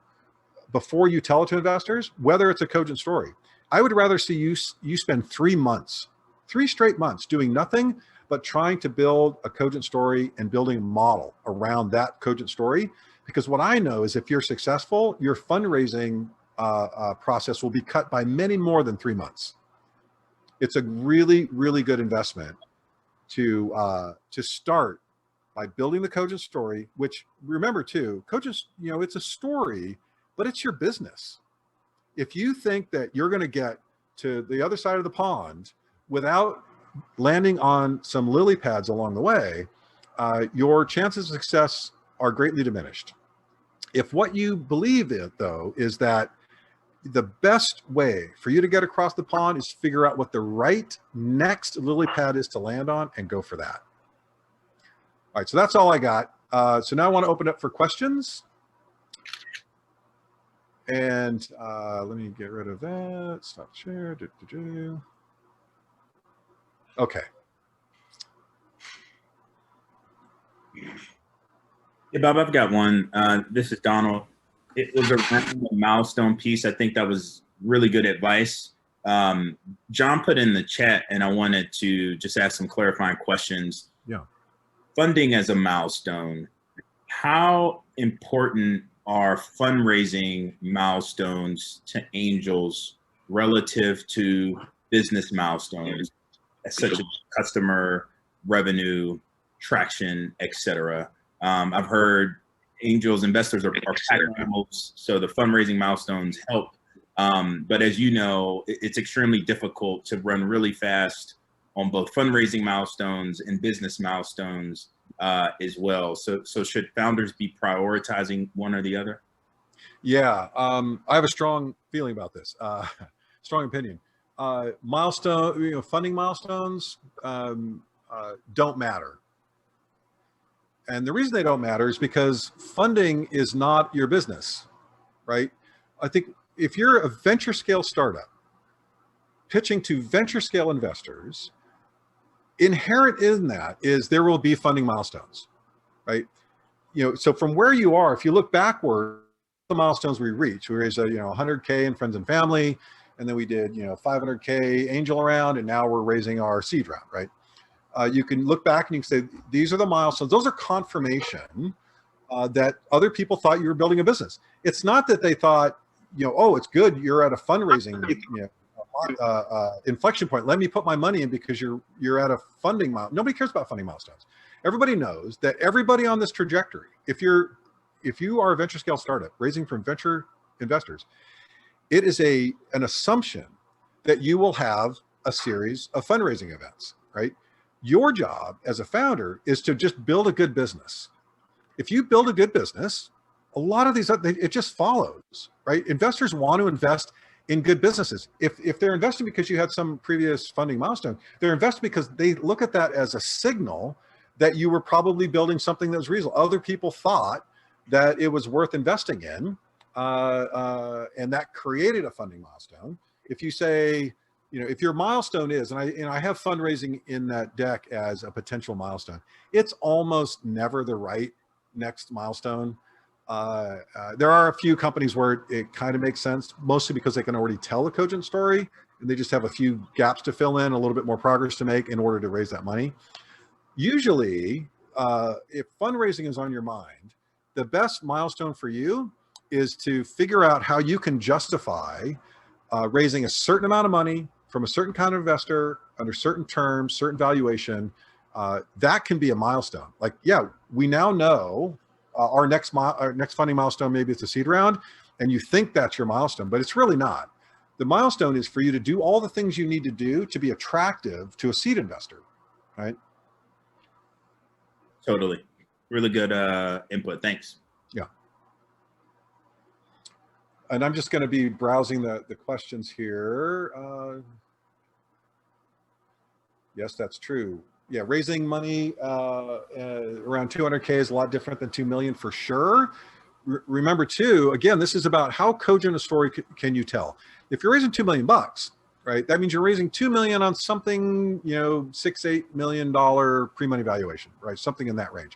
before you tell it to investors whether it's a cogent story. I would rather see you spend 3 months, 3 straight months doing nothing but trying to build a cogent story and building a model around that cogent story. Because what I know is if you're successful, your fundraising process will be cut by many more than 3 months. It's a really good investment to start by building the cogent story, which, remember too, cogent, you know, it's a story, but it's your business. If you think that you're going to get to the other side of the pond without landing on some lily pads along the way, your chances of success are greatly diminished. If what you believe in, though, is that the best way for you to get across the pond is to figure out what the right next lily pad is to land on and go for that. All right, so that's all I got. So now I want to open up for questions. And let me get rid of that. Stop share. Okay. Yeah, Bob, I've got one. This is Donald. It was around the milestone piece. I think that was really good advice. John put in the chat, and I wanted to just ask some clarifying questions. Yeah. Funding as a milestone. How important are fundraising milestones to angels relative to business milestones, such as customer revenue, traction, etc.? I've heard angels investors are pack animals, so the fundraising milestones help. But as you know, it's extremely difficult to run really fast on both fundraising milestones and business milestones as well. So should founders be prioritizing one or the other? Yeah, I have a strong feeling about this. Strong opinion. Funding milestones don't matter. And the reason they don't matter is because funding is not your business, right? I think if you're a venture scale startup pitching to venture scale investors, inherent in that is there will be funding milestones, right? So from where you are, if you look backward, the milestones we reached, we raised 100K in friends and family, and then we did 500K angel round, and now we're raising our seed round, right? You can look back and you can say these are the milestones. Those are confirmation that other people thought you were building a business. It's not that they thought, oh, it's good you're at a fundraising inflection point. Let me put my money in because you're at a funding milestone. Nobody cares about funding milestones. Everybody knows that everybody on this trajectory, if you are a venture scale startup raising from venture investors, it is an assumption that you will have a series of fundraising events, right? Your job as a founder is to just build a good business. If you build a good business, a lot of these, it just follows, right? Investors want to invest in good businesses. If they're investing because you had some previous funding milestone, they're investing because they look at that as a signal that you were probably building something that was reasonable. Other people thought that it was worth investing in, and that created a funding milestone. If you say, if your milestone is, and I have fundraising in that deck as a potential milestone, it's almost never the right next milestone. There are a few companies where it kind of makes sense, mostly because they can already tell the cogent story, and they just have a few gaps to fill in, a little bit more progress to make in order to raise that money. Usually, if fundraising is on your mind, the best milestone for you is to figure out how you can justify raising a certain amount of money from a certain kind of investor under certain terms, certain valuation. That can be a milestone. Like, yeah, we now know our next funding milestone, maybe it's a seed round, and you think that's your milestone, but it's really not. The milestone is for you to do all the things you need to do to be attractive to a seed investor, right? Totally. Really good input. Thanks. Yeah. And I'm just going to be browsing the questions here. Yes, that's true. Yeah, raising money around 200K is a lot different than 2 million for sure. Remember too, again, this is about how cogent a story can you tell. If you're raising $2 million, right, that means you're raising 2 million on something, $6-8 million pre-money valuation, right? Something in that range.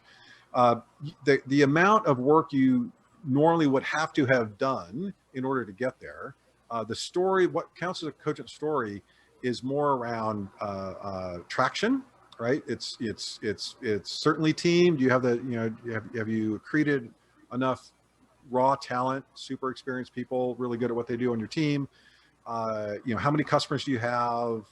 The amount of work you normally would have to have done in order to get there, the story, what counts as a cogent story, is more around traction, right? It's certainly team. Do you have have you accreted enough raw talent, super experienced people, really good at what they do on your team? How many customers do you have?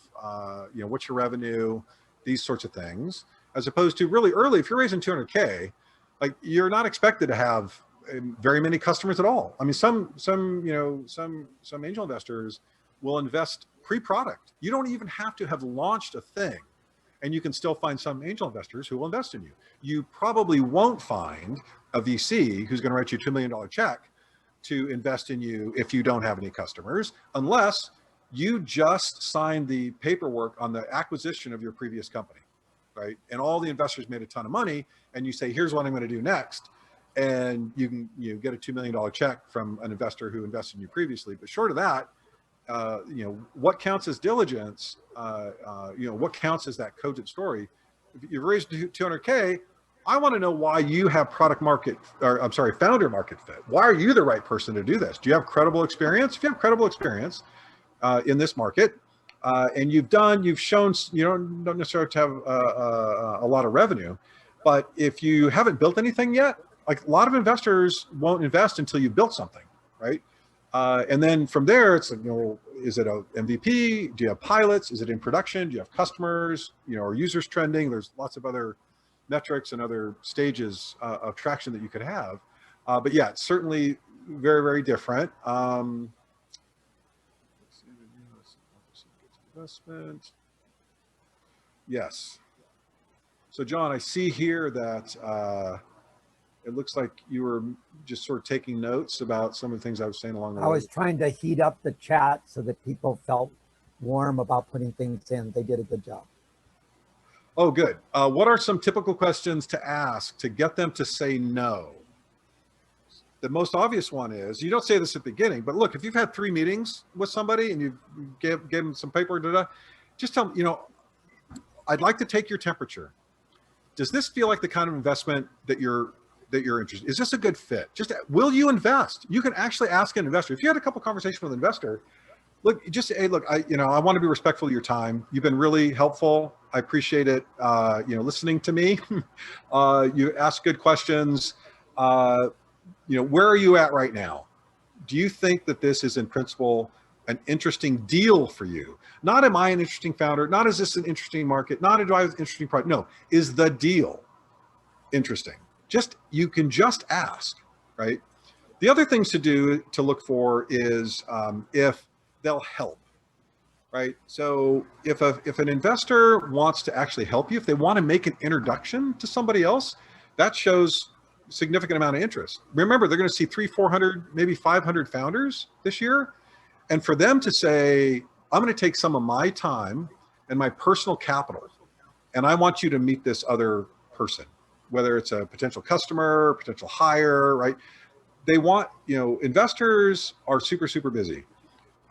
What's your revenue? These sorts of things, as opposed to really early. If you're raising 200K, like, you're not expected to have very many customers at all. I mean, some angel investors will invest pre-product. You don't even have to have launched a thing, and you can still find some angel investors who will invest in you. You probably won't find a VC who's going to write you a $2 million check to invest in you if you don't have any customers, unless you just signed the paperwork on the acquisition of your previous company, right? And all the investors made a ton of money, and you say, here's what I'm going to do next. And you can get a $2 million check from an investor who invested in you previously. But short of that, what counts as diligence, what counts as that cogent story? If you've raised 200K, I want to know why you have founder market fit. Why are you the right person to do this? Do you have credible experience? If you have credible experience in this market, and you've shown, you don't necessarily have to have a lot of revenue, but if you haven't built anything yet, like a lot of investors won't invest until you've built something, right? And then from there, it's like, is it a MVP? Do you have pilots? Is it in production? Do you have customers? Are users trending? There's lots of other metrics and other stages of traction that you could have. But yeah, it's certainly very, very different. Investment. Yes. So John, I see here that it looks like you were just sort of taking notes about some of the things I was saying along the way. I was trying to heat up the chat so that people felt warm about putting things in. They did a good job. Oh, good. What are some typical questions to ask to get them to say no? The most obvious one is, you don't say this at the beginning, but look, if you've had 3 meetings with somebody and you gave them some paper, just tell them, I'd like to take your temperature. Does this feel like the kind of investment that you're interested in? Is this a good fit? Just, will you invest? You can actually ask an investor. If you had a couple conversations with an investor, look, just say, hey, look, I want to be respectful of your time. You've been really helpful. I appreciate it. Listening to me. You ask good questions. Where are you at right now? Do you think that this is in principle an interesting deal for you? Not, am I an interesting founder? Not, is this an interesting market? Not, do I have an interesting product? No, is the deal interesting? You can just ask, right? The other things to look for is if they'll help, right? So if an investor wants to actually help you, if they want to make an introduction to somebody else, that shows significant amount of interest. Remember, they're going to see 300, 400, maybe 500 founders this year. And for them to say, I'm going to take some of my time and my personal capital, and I want you to meet this other person, whether it's a potential customer, potential hire, right? They want, investors are super, super busy.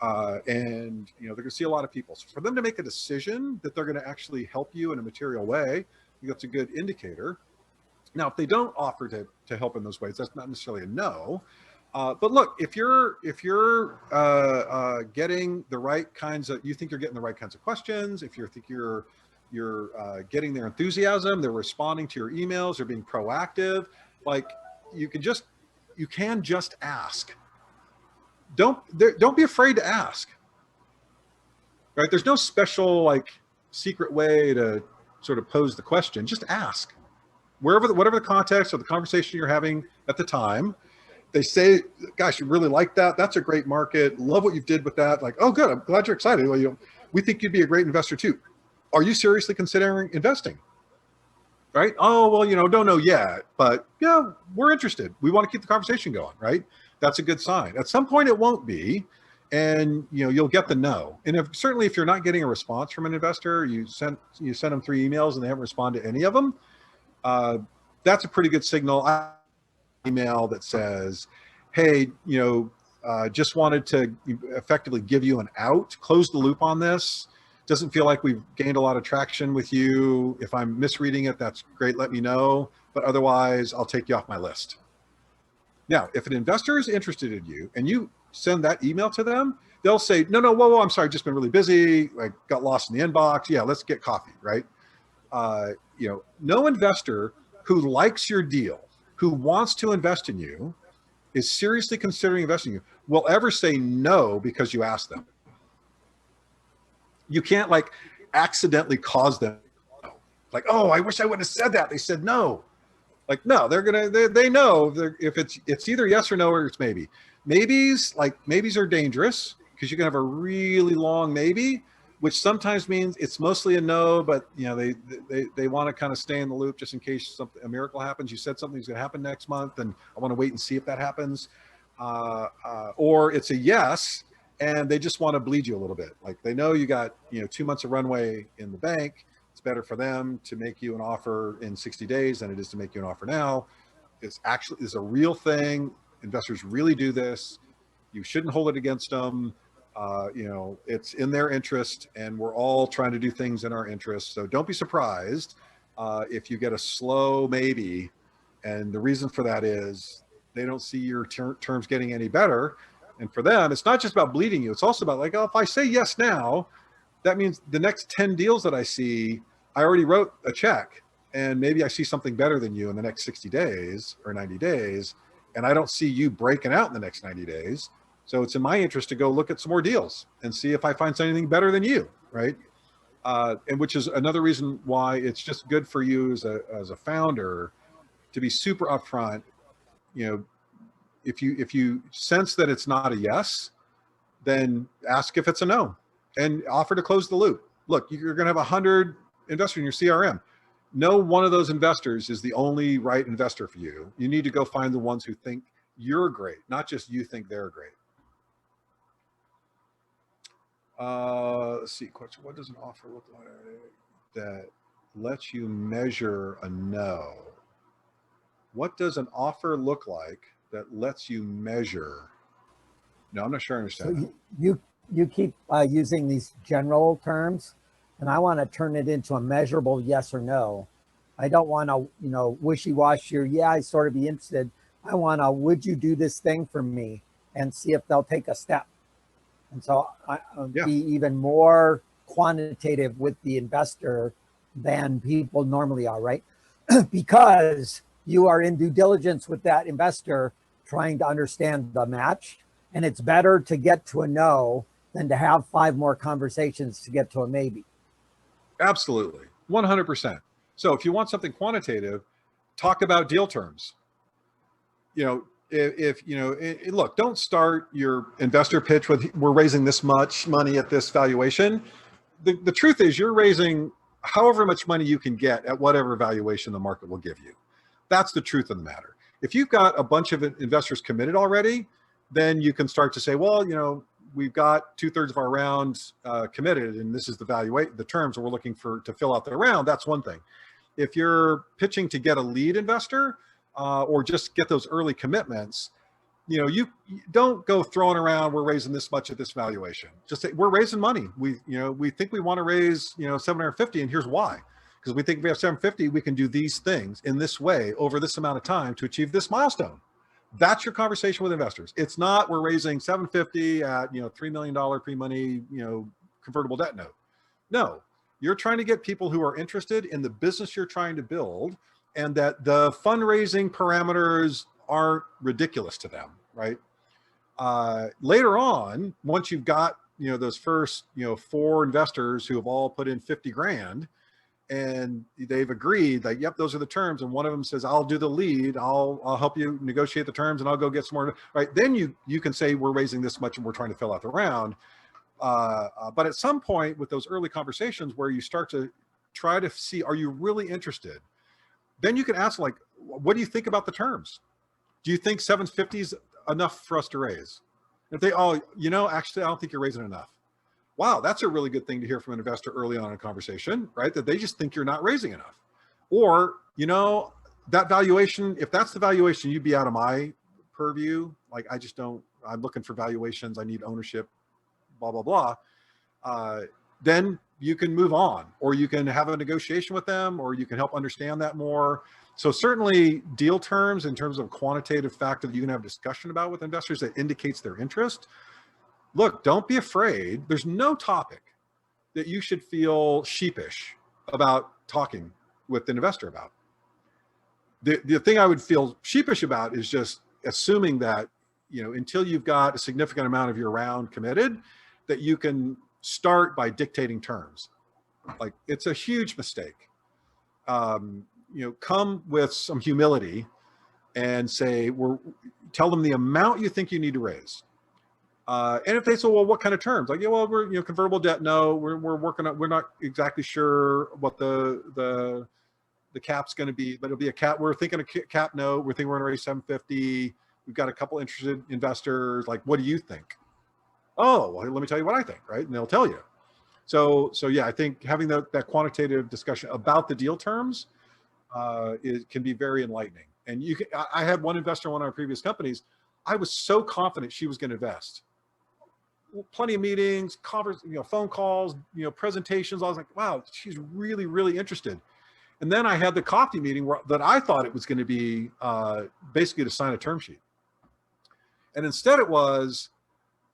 And they're going to see a lot of people. So for them to make a decision that they're going to actually help you in a material way, I think that's a good indicator. Now, if they don't offer to help in those ways, that's not necessarily a no. But look, if you're getting the right kinds of, you think you're getting the right kinds of questions, if you think you're getting their enthusiasm, they're responding to your emails, they're being proactive, like you can just ask. Don't be afraid to ask. Right? There's no special secret way to sort of pose the question. Just ask. Whatever the context or the conversation you're having at the time, they say, gosh, you really like that. That's a great market. Love what you did with that. Like, oh, good. I'm glad you're excited. Well, we think you'd be a great investor too. Are you seriously considering investing? Right? Oh, well, don't know yet, but yeah, we're interested. We want to keep the conversation going, right? That's a good sign. At some point it won't be, and you'll get the no. And certainly if you're not getting a response from an investor, you send them 3 emails and they haven't responded to any of them, that's a pretty good signal. Email that says, hey, just wanted to effectively give you an out, close the loop on this. Doesn't feel like we've gained a lot of traction with you. If I'm misreading it, that's great. Let me know. But otherwise, I'll take you off my list. Now, if an investor is interested in you and you send that email to them, they'll say, no, whoa, I'm sorry, just been really busy. I got lost in the inbox. Yeah, let's get coffee, right? No investor who likes your deal, who wants to invest in you, is seriously considering investing in you, will ever say no because you asked them. You can't accidentally cause them like, oh, I wish I would have said that. They said no. Like, no, they know if it's either yes or no, or it's maybe. Maybes are dangerous because you can have a really long maybe, which sometimes means it's mostly a no, but they want to kind of stay in the loop just in case a miracle happens. You said something's going to happen next month, and I want to wait and see if that happens. Or it's a yes, and they just want to bleed you a little bit. Like they know you got 2 months of runway in the bank. it's better for them to make you an offer in 60 days than it is to make you an offer now. It's actually is a real thing. Investors really do this. You shouldn't hold it against them. You know, it's in their interest, and we're all trying to do things in our interest. So don't be surprised if you get a slow maybe. And the reason for that is they don't see your terms getting any better. And for them, it's not just about bleeding you. It's also about like, oh, if I say yes now, that means the next 10 deals that I see, I already wrote a check, and maybe I see something better than you in the next 60 days or 90 days. And I don't see you breaking out in the next 90 days. So it's in my interest to go look at some more deals and see if I find something better than you, right? And which is another reason why it's just good for you as a founder to be super upfront. You know, if you sense that it's not a yes, then ask if it's a no, and offer to close the loop. Look, you're going to have 100 investors in your CRM. No one of those investors is the only right investor for you. You need to go find the ones who think you're great, not just you think they're great. Let's see, question. What does an offer look like that lets you measure a no? What does an offer look like that lets you measure? No, I'm not sure I understand. So you keep using these general terms, and I want to turn it into a measurable yes or no. I don't want to, you know, wishy-washy or yeah, I sort of be interested. I want to, would you do this thing for me, and see if they'll take a step. And so be even more quantitative with the investor than people normally are, right? Because you are in due diligence with that investor, trying to understand the match. And it's better to get to a no than to have 5 more conversations to get to a maybe. Absolutely, 100%. So if you want something quantitative, talk about deal terms. You know, if you know, look, don't start your investor pitch with we're raising this much money at this valuation. The truth is you're raising however much money you can get at whatever valuation the market will give you. That's the truth of the matter. If you've got a bunch of investors committed already, then you can start to say, well, you know, we've got 2/3 of our rounds committed, and this is the terms we're looking for to fill out the round. That's one thing. If you're pitching to get a lead investor or just get those early commitments, you know, you don't go throwing around, we're raising this much at this valuation. Just say, we're raising money. We think we want to raise, 750, and here's why. Because we think if we have 750, we can do these things in this way over this amount of time to achieve this milestone. That's your conversation with investors. It's not we're raising 750 at $3 million pre-money convertible debt note. No, you're trying to get people who are interested in the business you're trying to build, and that the fundraising parameters aren't ridiculous to them, right? Later on, once you've got those first 4 investors who have all put in 50 grand, and they've agreed that, yep, those are the terms. And one of them says, I'll do the lead. I'll help you negotiate the terms, and I'll go get some more. Right. Then you can say, we're raising this much and we're trying to fill out the round. But at some point with those early conversations where you start to try to see, are you really interested? Then you can ask, like, what do you think about the terms? Do you think 750 is enough for us to raise? If they, actually, I don't think you're raising enough. Wow, that's a really good thing to hear from an investor early on in a conversation, right? That they just think you're not raising enough. Or, that valuation, if that's the valuation, you'd be out of my purview. Like, I just don't, I'm looking for valuations. I need ownership, blah, blah, blah. Then you can move on, or you can have a negotiation with them, or you can help understand that more. So certainly deal terms, in terms of quantitative factor that you can have discussion about with investors that indicates their interest. Look, don't be afraid. There's no topic that you should feel sheepish about talking with an investor about. The thing I would feel sheepish about is just assuming that, until you've got a significant amount of your round committed, that you can start by dictating terms. Like, it's a huge mistake. Come with some humility and say, tell them the amount you think you need to raise. And if they say, well, what kind of terms? Like, yeah, well, we're convertible debt. No, we're working on. We're not exactly sure what the cap's going to be, but it'll be a cap. We're thinking a cap. No, we're thinking we're going to raise 750. We've got a couple interested investors. Like, what do you think? Oh, well, let me tell you what I think, right? And they'll tell you. So yeah, I think having that quantitative discussion about the deal terms can be very enlightening. And I had one investor in one of our previous companies. I was so confident she was going to invest. Plenty of meetings, phone calls, presentations. I was like, wow, she's really, really interested. And then I had the coffee meeting that I thought it was going to be basically to sign a term sheet. And instead it was,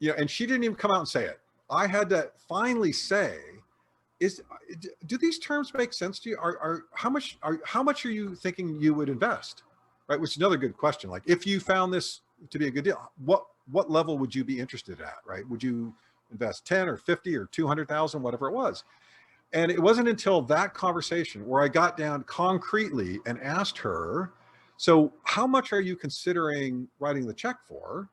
and she didn't even come out and say it. I had to finally say, do these terms make sense to you? How much are you thinking you would invest? Right, which is another good question. Like, if you found this to be a good deal, what level would you be interested at? Right, would you invest 10 or 50 or 200,000, whatever it was? And it wasn't until that conversation where I got down concretely and asked her, so how much are you considering writing the check for,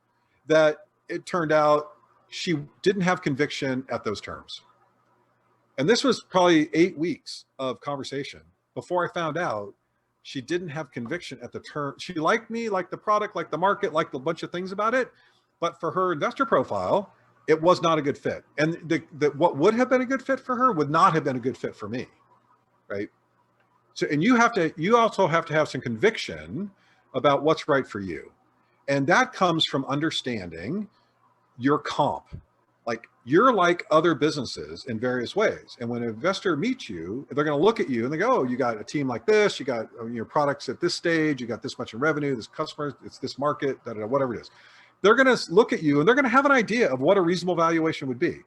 that it turned out she didn't have conviction at those terms. And this was probably 8 weeks of conversation before I found out she didn't have conviction at the term. She liked me, liked the product, liked the market, liked a bunch of things about it. But for her investor profile, it was not a good fit. And what would have been a good fit for her would not have been a good fit for me, right? So, and you also have to have some conviction about what's right for you. And that comes from understanding your comp. Like, you're like other businesses in various ways. And when an investor meets you, they're going to look at you and they go, oh, you got a team like this, you got your products at this stage, you got this much in revenue, this customer, it's this market, whatever it is. They're going to look at you and they're going to have an idea of what a reasonable valuation would be.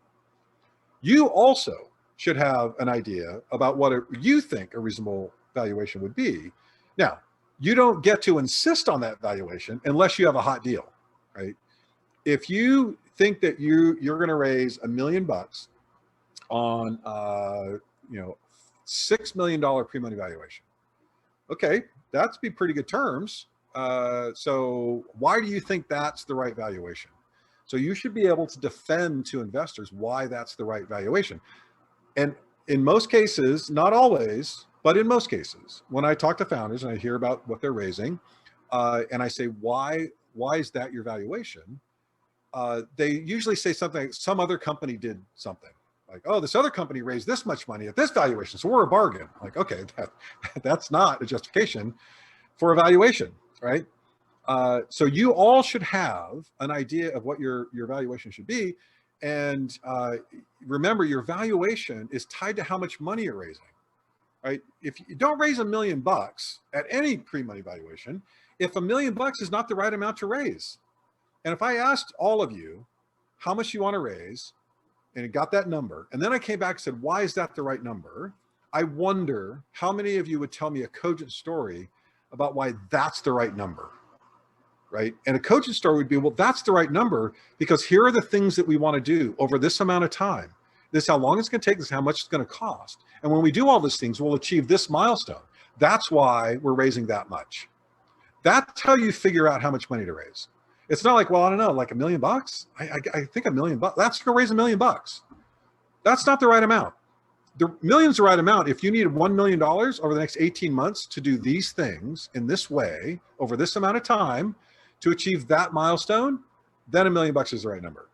You also should have an idea about what you think a reasonable valuation would be. Now, you don't get to insist on that valuation unless you have a hot deal, right? If you think that you're going to raise $1 million on $6 million pre-money valuation, okay, that's be pretty good terms. So why do you think that's the right valuation? So you should be able to defend to investors why that's the right valuation. And in most cases, not always, but in most cases, when I talk to founders and I hear about what they're raising, and I say, why is that your valuation? They usually say something like, some other company did something. Like, oh, this other company raised this much money at this valuation, so we're a bargain. Like, okay, that's not a justification for a valuation, right? So you all should have an idea of what your valuation should be. And remember, your valuation is tied to how much money you're raising, right? If you don't raise $1 million at any pre-money valuation, if $1 million is not the right amount to raise. And if I asked all of you how much you want to raise, and it got that number, and then I came back and said, why is that the right number? I wonder how many of you would tell me a cogent story about why that's the right number, right? And a cogent story would be, well, that's the right number because here are the things that we want to do over this amount of time. This is how long it's going to take, this is how much it's going to cost. And when we do all these things, we'll achieve this milestone. That's why we're raising that much. That's how you figure out how much money to raise. It's not like, well, I don't know, like $1 million. I think $1 million. That's going to raise $1 million. That's not the right amount. The million's the right amount. If you need $1 million over the next 18 months to do these things in this way over this amount of time to achieve that milestone, then $1 million is the right number.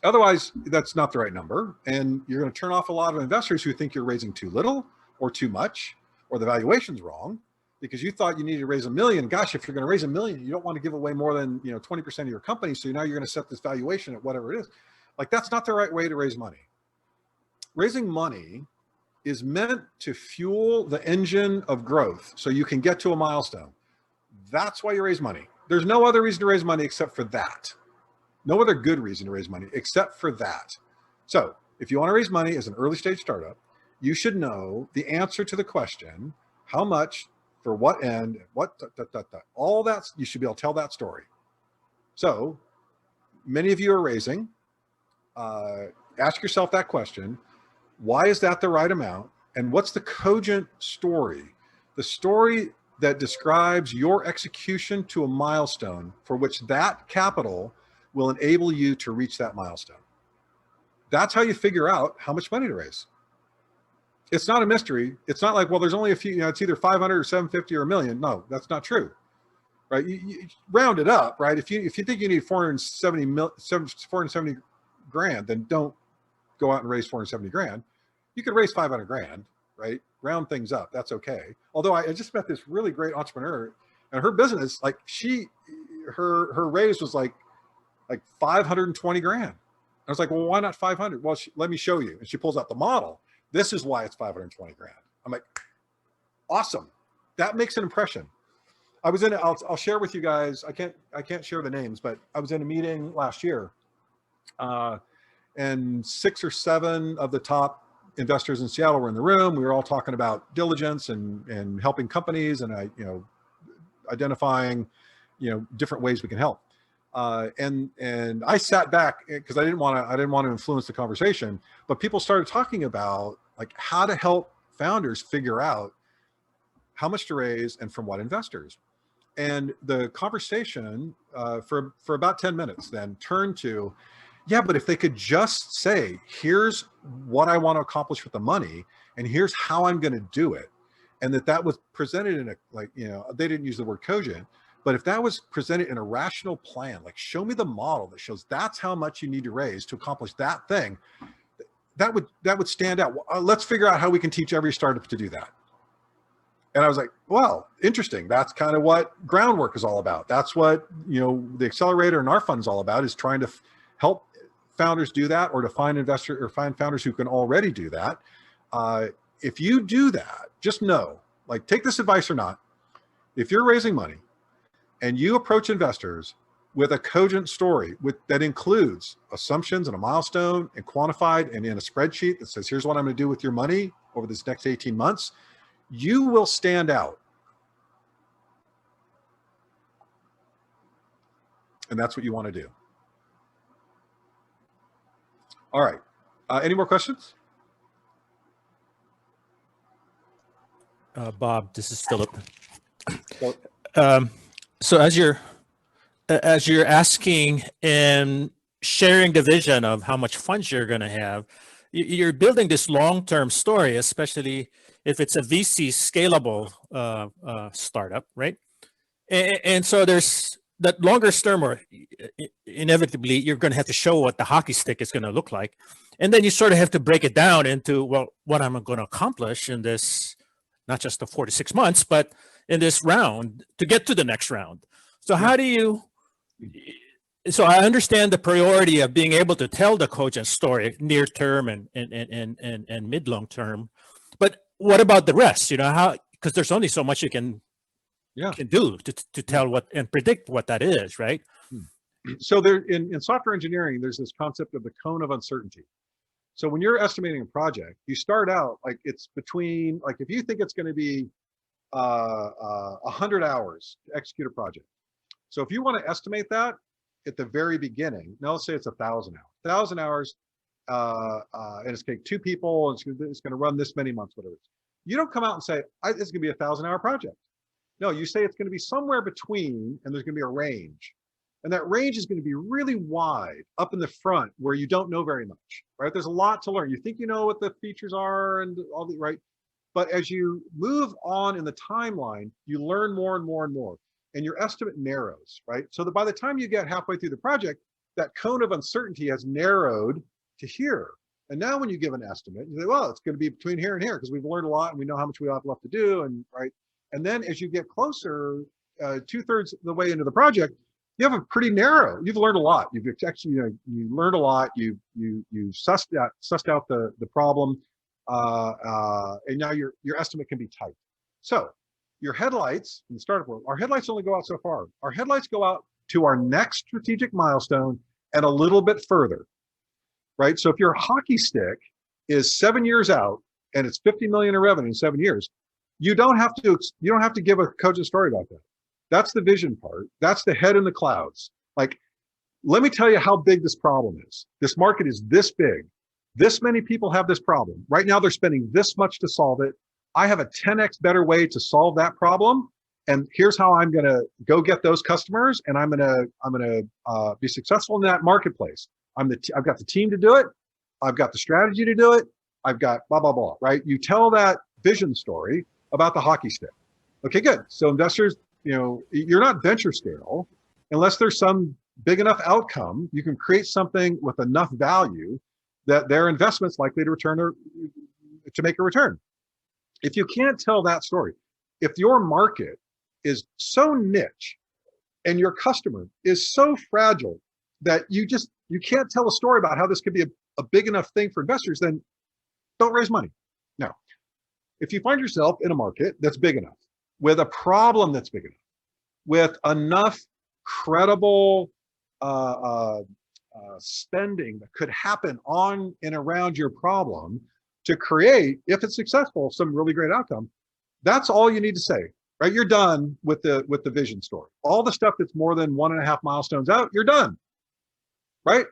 Otherwise, that's not the right number. And you're going to turn off a lot of investors who think you're raising too little or too much, or the valuation's wrong, because you thought you needed to raise $1 million. Gosh, if you're going to raise $1 million, you don't want to give away more than 20% of your company. So now you're going to set this valuation at whatever it is. Like, that's not the right way to raise money. Raising money is meant to fuel the engine of growth so you can get to a milestone. That's why you raise money. There's no other reason to raise money except for that. No other good reason to raise money except for that. So if you want to raise money as an early stage startup, you should know the answer to the question, how much, for what end, all that, you should be able to tell that story. So many of you are raising, ask yourself that question. Why is that the right amount? And what's the cogent story? The story that describes your execution to a milestone for which that capital will enable you to reach that milestone. That's how you figure out how much money to raise. It's not a mystery. It's not like, well, there's only a few, it's either 500 or 750 or $1 million. No, that's not true, right? You round it up, right? If you think you need 470 grand, then don't go out and raise 470 grand. You could raise 500 grand, right? Round things up. That's okay. Although I just met this really great entrepreneur, and her business, like her raise was like 520 grand. I was like, well, why not 500? Well, let me show you. And she pulls out the model. This is why it's 520 grand. I'm like, awesome. That makes an impression. I was in, I'll share with you guys. I can't share the names, but I was in a meeting last year, and 6 or 7 of the top investors in Seattle were in the room. We were all talking about diligence and helping companies, and identifying, different ways we can help. And I sat back because I didn't want to influence the conversation, but people started talking about like how to help founders figure out how much to raise and from what investors. And the conversation for about 10 minutes then turned to, yeah, but if they could just say, here's what I want to accomplish with the money, and here's how I'm going to do it. And that was presented in they didn't use the word cogent, but if that was presented in a rational plan, like show me the model that shows that's how much you need to raise to accomplish that thing, that would stand out. Let's figure out how we can teach every startup to do that. And I was like, well, interesting. That's kind of what groundwork is all about. That's what, the accelerator in our fund is all about, is trying to help founders do that, or to find investors or find founders who can already do that. If you do that, just know, like, take this advice or not, if you're raising money and you approach investors with a cogent story that includes assumptions and a milestone and quantified and in a spreadsheet that says, here's what I'm going to do with your money over this next 18 months, you will stand out. And that's what you want to do. All right. Any more questions? Bob, this is Philip. Well, So as you're asking and sharing the vision of how much funds you're going to have, you're building this long-term story, especially if it's a VC scalable startup, right? And so there's that longer term, or inevitably you're going to have to show what the hockey stick is going to look like, and then you sort of have to break it down into, well, what am I going to accomplish in this, not just the 4 to 6 months, but in this round to get to the next round. So how do you? So I understand the priority of being able to tell the cogent story near term and mid long term, but what about the rest? How, because there's only so much you can do to tell what and predict what that is, right? So there in software engineering, there's this concept of the cone of uncertainty. So when you're estimating a project, you start out like it's between, like if you think it's going to be 100 hours to execute a project. So if you want to estimate that at the very beginning, now let's say it's 1,000 hours. 1,000 hours, and it's going to take 2 people, and it's going to run this many months, whatever. You don't come out and say, it's going to be a 1,000-hour project. No, you say it's going to be somewhere between, and there's going to be a range. And that range is going to be really wide up in the front where you don't know very much, right? There's a lot to learn. You think you know what the features are and all the, right? But as you move on in the timeline, you learn more and more and more, and your estimate narrows, right? So that by the time you get halfway through the project, that cone of uncertainty has narrowed to here. And now when you give an estimate, you say, well, it's going to be between here and here because we've learned a lot and we know how much we have left to do, and right? And then as you get closer, 2/3 of the way into the project, you have a pretty narrow, you've learned a lot. You've actually, you learned a lot. You sussed out the problem. And now your estimate can be tight. So your headlights in the startup world, our headlights only go out so far. Our headlights go out to our next strategic milestone and a little bit further, right? So if your hockey stick is 7 years out and it's 50 million in revenue in 7 years, you don't have to give a cogent story about that. That's the vision part. That's the head in the clouds. Like, let me tell you how big this problem is. This market is this big. This many people have this problem. Right now, they're spending this much to solve it. I have a 10x better way to solve that problem. And here's how I'm going to go get those customers. And I'm going to be successful in that marketplace. I've got the team to do it. I've got the strategy to do it. I've got blah, blah, blah, right? You tell that vision story about the hockey stick. Okay, good. So investors, you're not venture scale unless there's some big enough outcome. You can create something with enough value that their investment's likely to make a return. If you can't tell that story, if your market is so niche and your customer is so fragile that you can't tell a story about how this could be a big enough thing for investors, then don't raise money. Now, if you find yourself in a market that's big enough, with a problem that's big enough, with enough credible spending that could happen on and around your problem to create, if it's successful, some really great outcome, that's all you need to say, right? You're done with the vision story. All the stuff that's more than 1.5 milestones out, you're done, right?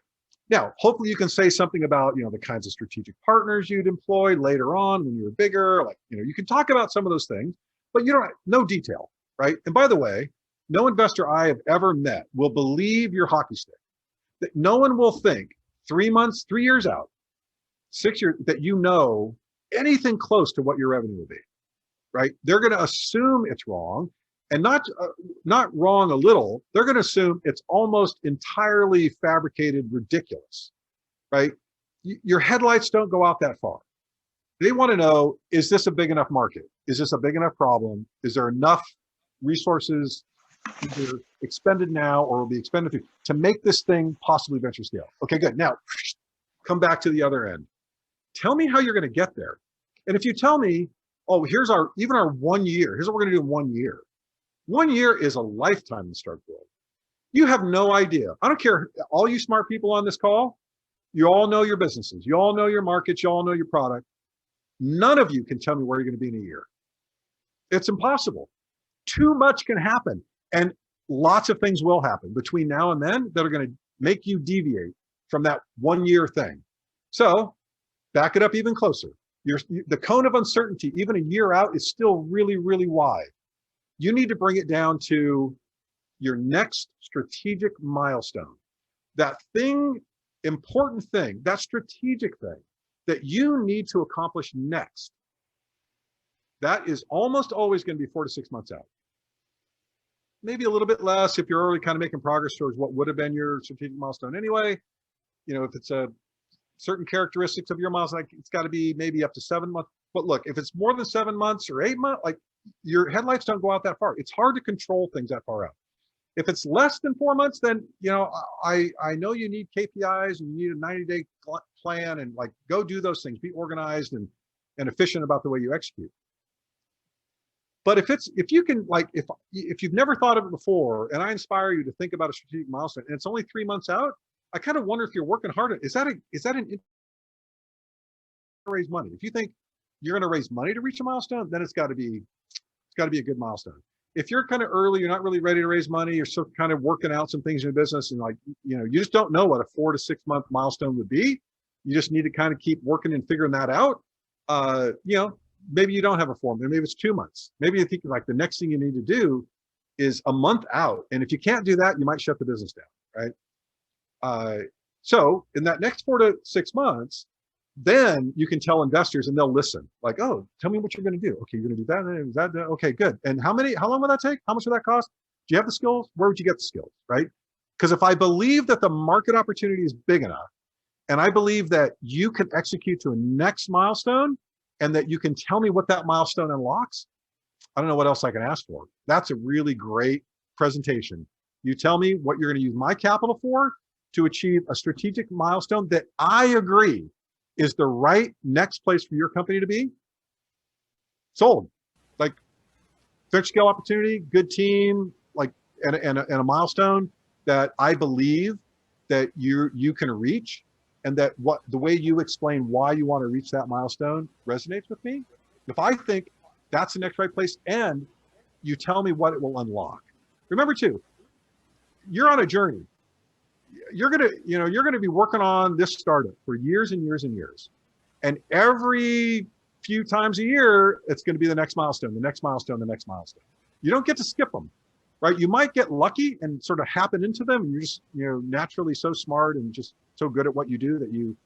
Now, hopefully you can say something about, the kinds of strategic partners you'd employ later on when you were bigger, like, you can talk about some of those things, but no detail, right? And by the way, no investor I have ever met will believe your hockey stick. That no one will think 3 months, 3 years out, 6 years, that anything close to what your revenue will be, right? They're going to assume it's wrong, and not wrong a little. They're going to assume it's almost entirely fabricated, ridiculous, right? Your headlights don't go out that far. They want to know, is this a big enough market? Is this a big enough problem? Is there enough resources either expended now or will be expended to make this thing possibly venture scale? Okay, good. Now, come back to the other end. Tell me how you're going to get there. And if you tell me, oh, here's our 1 year, here's what we're going to do in 1 year. 1 year is a lifetime in the startup world. You have no idea. I don't care, all you smart people on this call, you all know your businesses, you all know your markets, you all know your product. None of you can tell me where you're going to be in a year. It's impossible. Too much can happen. And lots of things will happen between now and then that are going to make you deviate from that 1 year thing. So back it up even closer. The cone of uncertainty, even a year out, is still really, really wide. You need to bring it down to your next strategic milestone. That important thing, that strategic thing that you need to accomplish next. That is almost always going to be 4 to 6 months out. Maybe a little bit less if you're already kind of making progress towards what would have been your strategic milestone anyway. If it's a certain characteristics of your milestone, like it's got to be maybe up to 7 months. But look, if it's more than 7 months or 8 months, like your headlights don't go out that far. It's hard to control things that far out. If it's less than 4 months, then I know you need KPIs and you need a 90-day plan, and like go do those things. Be organized and efficient about the way you execute. But if you can, like, if you've never thought of it before, and I inspire you to think about a strategic milestone, and it's only 3 months out, I kind of wonder if you're working hard. Is that an raise money? If you think you're going to raise money to reach a milestone, then it's got to be a good milestone. If you're kind of early, you're not really ready to raise money, you're still kind of working out some things in your business, and like, you just don't know what a 4 to 6 month milestone would be. You just need to kind of keep working and figuring that out. Maybe you don't have a formula. Maybe it's 2 months. Maybe you think like the next thing you need to do is a month out. And if you can't do that, you might shut the business down, right? So in that next 4 to 6 months, then you can tell investors and they'll listen. Like, oh, tell me what you're going to do. Okay, you're going to do that. Is that okay? Good. And how long will that take? How much will that cost? Do you have the skills? Where would you get the skills, right? Because if I believe that the market opportunity is big enough, and I believe that you can execute to a next milestone, and that you can tell me what that milestone unlocks, I don't know what else I can ask for. That's a really great presentation. You tell me what you're going to use my capital for to achieve a strategic milestone that I agree is the right next place for your company to be. Sold. Like, venture scale opportunity, good team, like, and a milestone that I believe that you can reach. And that the way you explain why you want to reach that milestone resonates with me. If I think that's the next right place, and you tell me what it will unlock. Remember too, you're on a journey. You're gonna be working on this startup for years and years and years. And every few times a year, it's going to be the next milestone, the next milestone, the next milestone. You don't get to skip them, right? You might get lucky and sort of happen into them, and you're just naturally so smart and just so good at what you do that you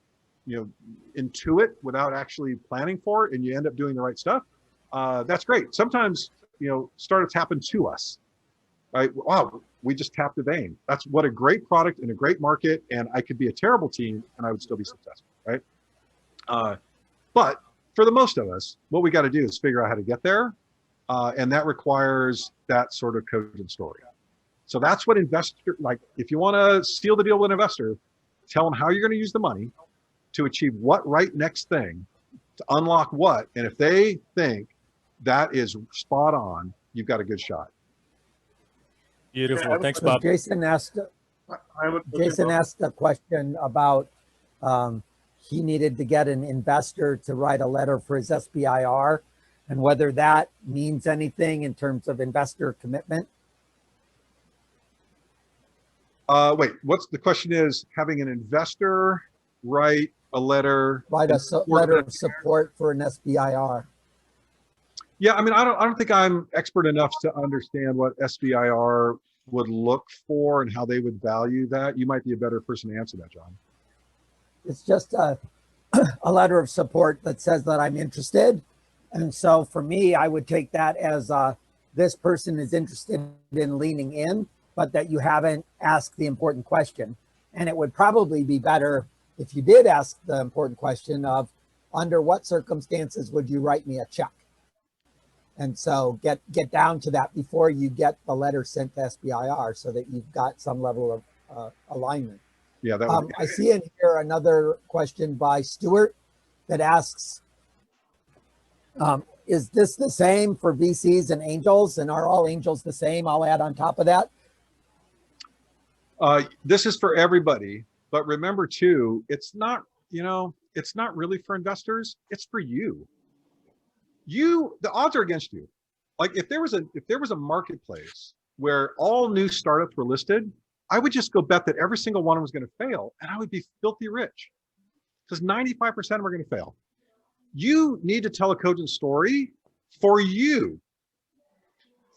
intuit without actually planning for it, and you end up doing the right stuff. That's great. Sometimes startups happen to us, right? Wow, we just tapped the vein. That's what a great product in a great market, and I could be a terrible team and I would still be successful, right? But for the most of us, what we got to do is figure out how to get there. And that requires that sort of cogent story. So that's what investor, like if you want to seal the deal with an investor, tell them how you're going to use the money to achieve what right next thing, to unlock what. And if they think that is spot on, you've got a good shot. Beautiful. Yeah, Thanks, Bob. Jason asked a question about he needed to get an investor to write a letter for his SBIR and whether that means anything in terms of investor commitment. Wait, what's the question is having an investor write a letter. Write a letter of support for an SBIR. Yeah, I mean, I don't think I'm expert enough to understand what SBIR would look for and how they would value that. You might be a better person to answer that, John. It's just a letter of support that says that I'm interested. And so for me, I would take that as this person is interested in leaning in, but that you haven't asked the important question. And it would probably be better if you did ask the important question of, under what circumstances would you write me a check? And so get down to that before you get the letter sent to SBIR so that you've got some level of alignment. Yeah, that would I see in here another question by Stuart that asks, is this the same for VCs and angels? And are all angels the same? I'll add on top of that. this is for everybody, but remember too, it's not, it's not really for investors. It's for you. The odds are against you. Like if there was a marketplace where all new startups were listed, I would just go bet that every single one was going to fail, and I would be filthy rich because 95% of them are going to fail. You need to tell a cogent story for you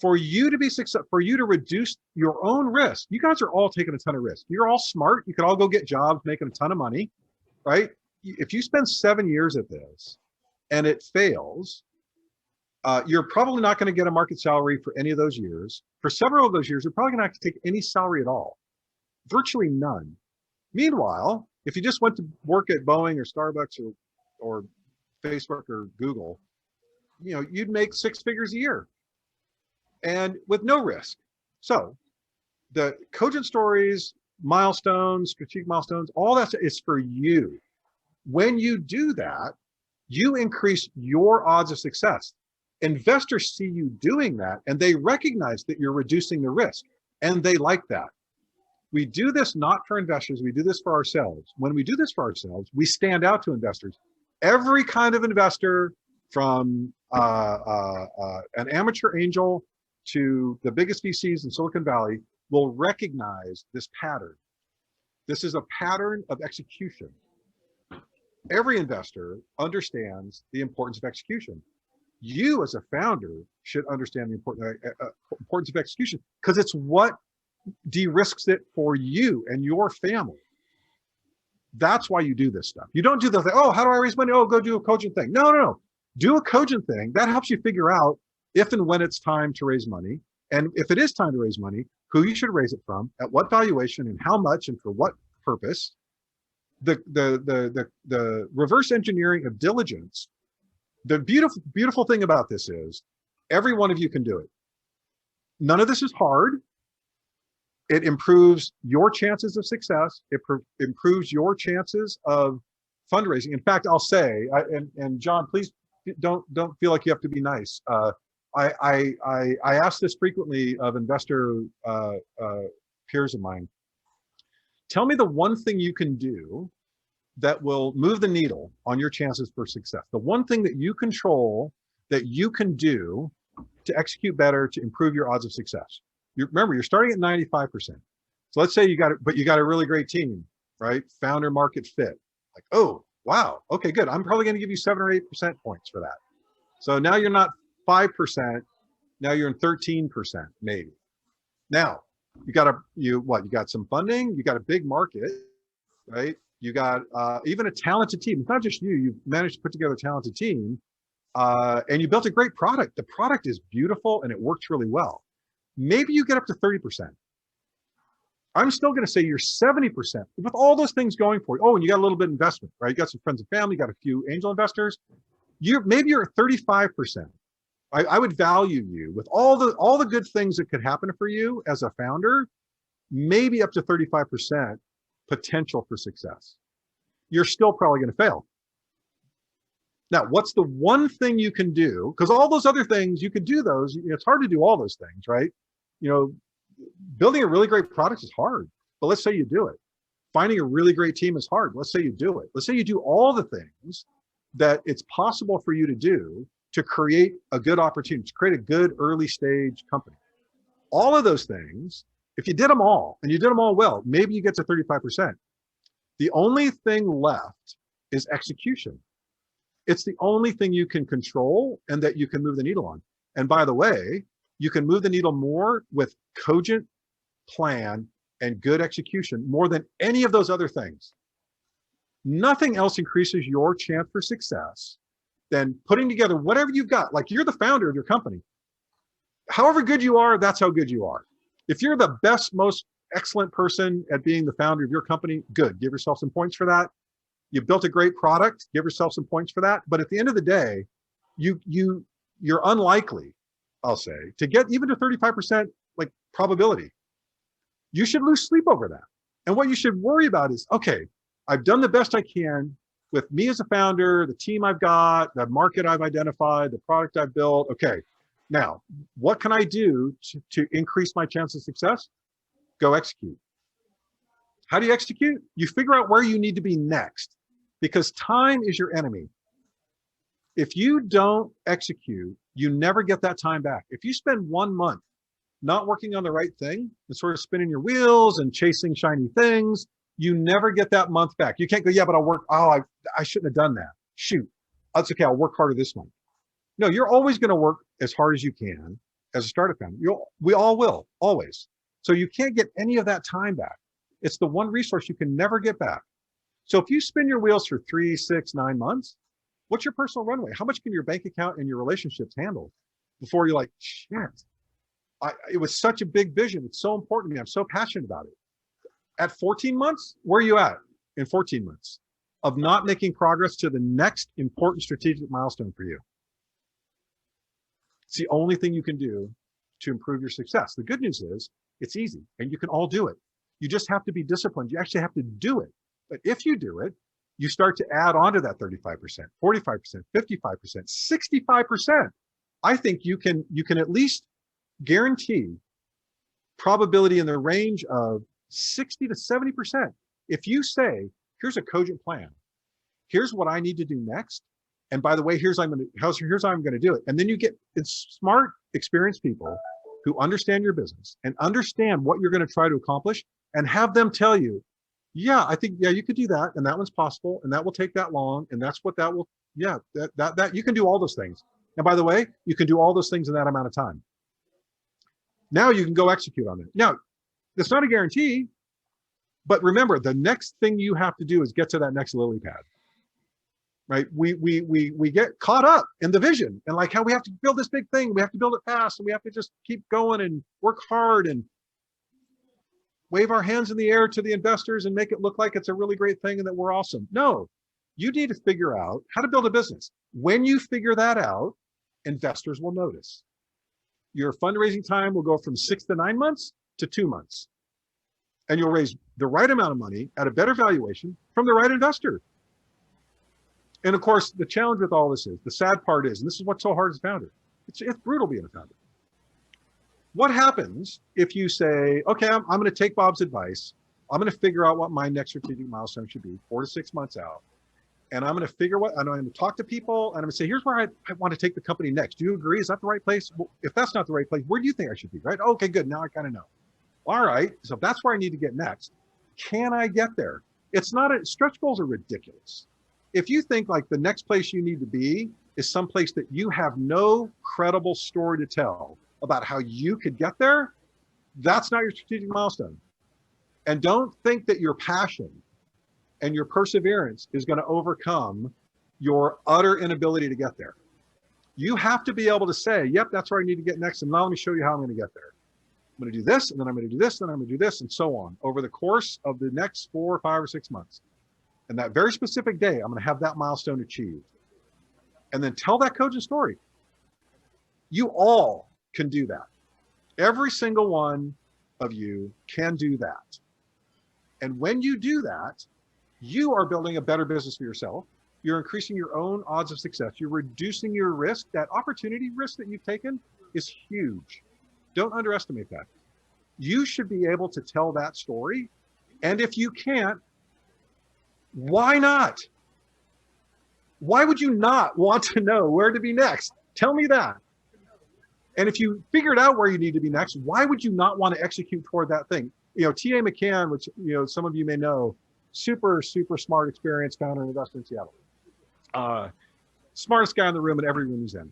to be successful, for you to reduce your own risk. You guys are all taking a ton of risk. You're all smart. You could all go get jobs, making a ton of money, right? If you spend 7 years at this and it fails, you're probably not going to get a market salary for any of those years. For several of those years, you're probably going to have to take any salary at all. Virtually none. Meanwhile, if you just went to work at Boeing or Starbucks or Facebook or Google, you'd make 6 figures a year and with no risk. So the cogent stories, milestones, strategic milestones, all that is for you. When you do that, you increase your odds of success. Investors see you doing that and they recognize that you're reducing the risk, and they like that. We do this not for investors, we do this for ourselves. When we do this for ourselves, we stand out to investors. Every kind of investor, from an amateur angel to the biggest VCs in Silicon Valley, will recognize this pattern. This is a pattern of execution. Every investor understands the importance of execution. You as a founder should understand the importance of execution, because it's what de-risks it for you and your family. That's why you do this stuff. You don't do the thing, oh, how do I raise money? Oh, go do a cogent thing. No. Do a cogent thing. That helps you figure out if and when it's time to raise money. And if it is time to raise money, who you should raise it from, at what valuation, and how much, and for what purpose. The reverse engineering of diligence. The beautiful thing about this is every one of you can do it. None of this is hard. It improves your chances of success. It improves your chances of fundraising. In fact, I'll say, and John, please don't feel like you have to be nice. I ask this frequently of investor peers of mine. Tell me the one thing you can do that will move the needle on your chances for success. The one thing that you control, that you can do to execute better, to improve your odds of success. Remember, you're starting at 95%. So let's say you got a really great team, right? Founder market fit. Like, oh, wow. Okay, good. I'm probably going to give you 7 or 8% points for that. So now you're not 5%. Now you're in 13%, maybe. Now you got some funding. You got a big market, right? You got even a talented team. It's not just you. You've managed to put together a talented team, and you built a great product. The product is beautiful and it works really well. Maybe you get up to 30%. I'm still going to say you're 70% with all those things going for you. Oh, and you got a little bit of investment, right? You got some friends and family, you got a few angel investors. Maybe you're at 35%. I would value you with all the good things that could happen for you as a founder, maybe up to 35% potential for success. You're still probably going to fail. Now, what's the one thing you can do? Because all those other things, you could do those. It's hard to do all those things, right? Building a really great product is hard, but let's say you do it. Finding a really great team is hard. Let's say you do it. Let's say you do all the things that it's possible for you to do to create a good opportunity, to create a good early stage company. All of those things, if you did them all and you did them all well, maybe you get to 35%. The only thing left is execution. It's the only thing you can control and that you can move the needle on. And by the way, you can move the needle more with cogent plan and good execution more than any of those other things. Nothing else increases your chance for success than putting together whatever you've got. Like, you're the founder of your company. However good you are, that's how good you are. If you're the best, most excellent person at being the founder of your company, good. Give yourself some points for that. You built a great product, give yourself some points for that. But at the end of the day, you're unlikely, I'll say, to get even to 35% like probability. You should lose sleep over that. And what you should worry about is, okay, I've done the best I can with me as a founder, the team I've got, the market I've identified, the product I've built. Okay, now what can I do to increase my chance of success? Go execute. How do you execute? You figure out where you need to be next, because time is your enemy. If you don't execute, you never get that time back. If you spend 1 month not working on the right thing and sort of spinning your wheels and chasing shiny things, you never get that month back. You can't go, yeah, but I'll work. Oh, I shouldn't have done that. Shoot, that's okay. I'll work harder this month. No, you're always going to work as hard as you can as a startup founder. We all will, always. So you can't get any of that time back. It's the one resource you can never get back. So if you spin your wheels for 3, 6, 9 months, what's your personal runway? How much can your bank account and your relationships handle before you're like, shit, it was such a big vision. It's so important to me. I'm so passionate about it. At 14 months, where are you at in 14 months of not making progress to the next important strategic milestone for you? It's the only thing you can do to improve your success. The good news is it's easy and you can all do it. You just have to be disciplined. You actually have to do it. But if you do it, you start to add on to that 35%, 45%, 55%, 65%. I think you can at least guarantee probability in the range of 60 to 70%. If you say, here's a cogent plan, here's what I need to do next, and by the way, here's how I'm going to do it. And then you get smart, experienced people who understand your business and understand what you're going to try to accomplish, and have them tell you, yeah, I think, yeah, you could do that, and that one's possible, and that will take that long, and that's what that will, yeah, that you can do all those things. And by the way, you can do all those things in that amount of time. Now you can go execute on it. Now, it's not a guarantee, but remember, the next thing you have to do is get to that next lily pad, right? We get caught up in the vision and like how we have to build this big thing. We have to build it fast, and we have to just keep going and work hard and wave our hands in the air to the investors and make it look like it's a really great thing and that we're awesome. No, you need to figure out how to build a business. When you figure that out, investors will notice. Your fundraising time will go from 6 to 9 months to 2 months. And you'll raise the right amount of money at a better valuation from the right investor. And of course, the challenge with all this is, the sad part is, and this is what's so hard as a founder, it's brutal being a founder. What happens if you say, okay, I'm going to take Bob's advice. I'm going to figure out what my next strategic milestone should be 4 to 6 months out. And I'm going to figure I'm going to talk to people, and I'm going to say, here's where I want to take the company next. Do you agree? Is that the right place? Well, if that's not the right place, where do you think I should be, right? Okay, good. Now I kind of know. All right. So if that's where I need to get next, can I get there? It's not stretch goals are ridiculous. If you think like the next place you need to be is someplace that you have no credible story to tell about how you could get there, that's not your strategic milestone. And don't think that your passion and your perseverance is going to overcome your utter inability to get there. You have to be able to say, yep, that's where I need to get next, and now let me show you how I'm going to get there. going to do this, and then I'm going to do this, and then I'm going to do this, and so on over the course of the next 4, 5, or 6 months. And that very specific day, I'm going to have that milestone achieved. And then tell that cogent story. You all can do that. Every single one of you can do that. And when you do that, you are building a better business for yourself. You're increasing your own odds of success. You're reducing your risk. That opportunity risk that you've taken is huge. Don't underestimate that. You should be able to tell that story. And if you can't, why not? Why would you not want to know where to be next? Tell me that. And if you figured out where you need to be next, why would you not want to execute toward that thing? You know, T.A. McCann, which, you know, some of you may know, super, super smart, experienced founder and investor in Seattle. Smartest guy in the room in every room he's in.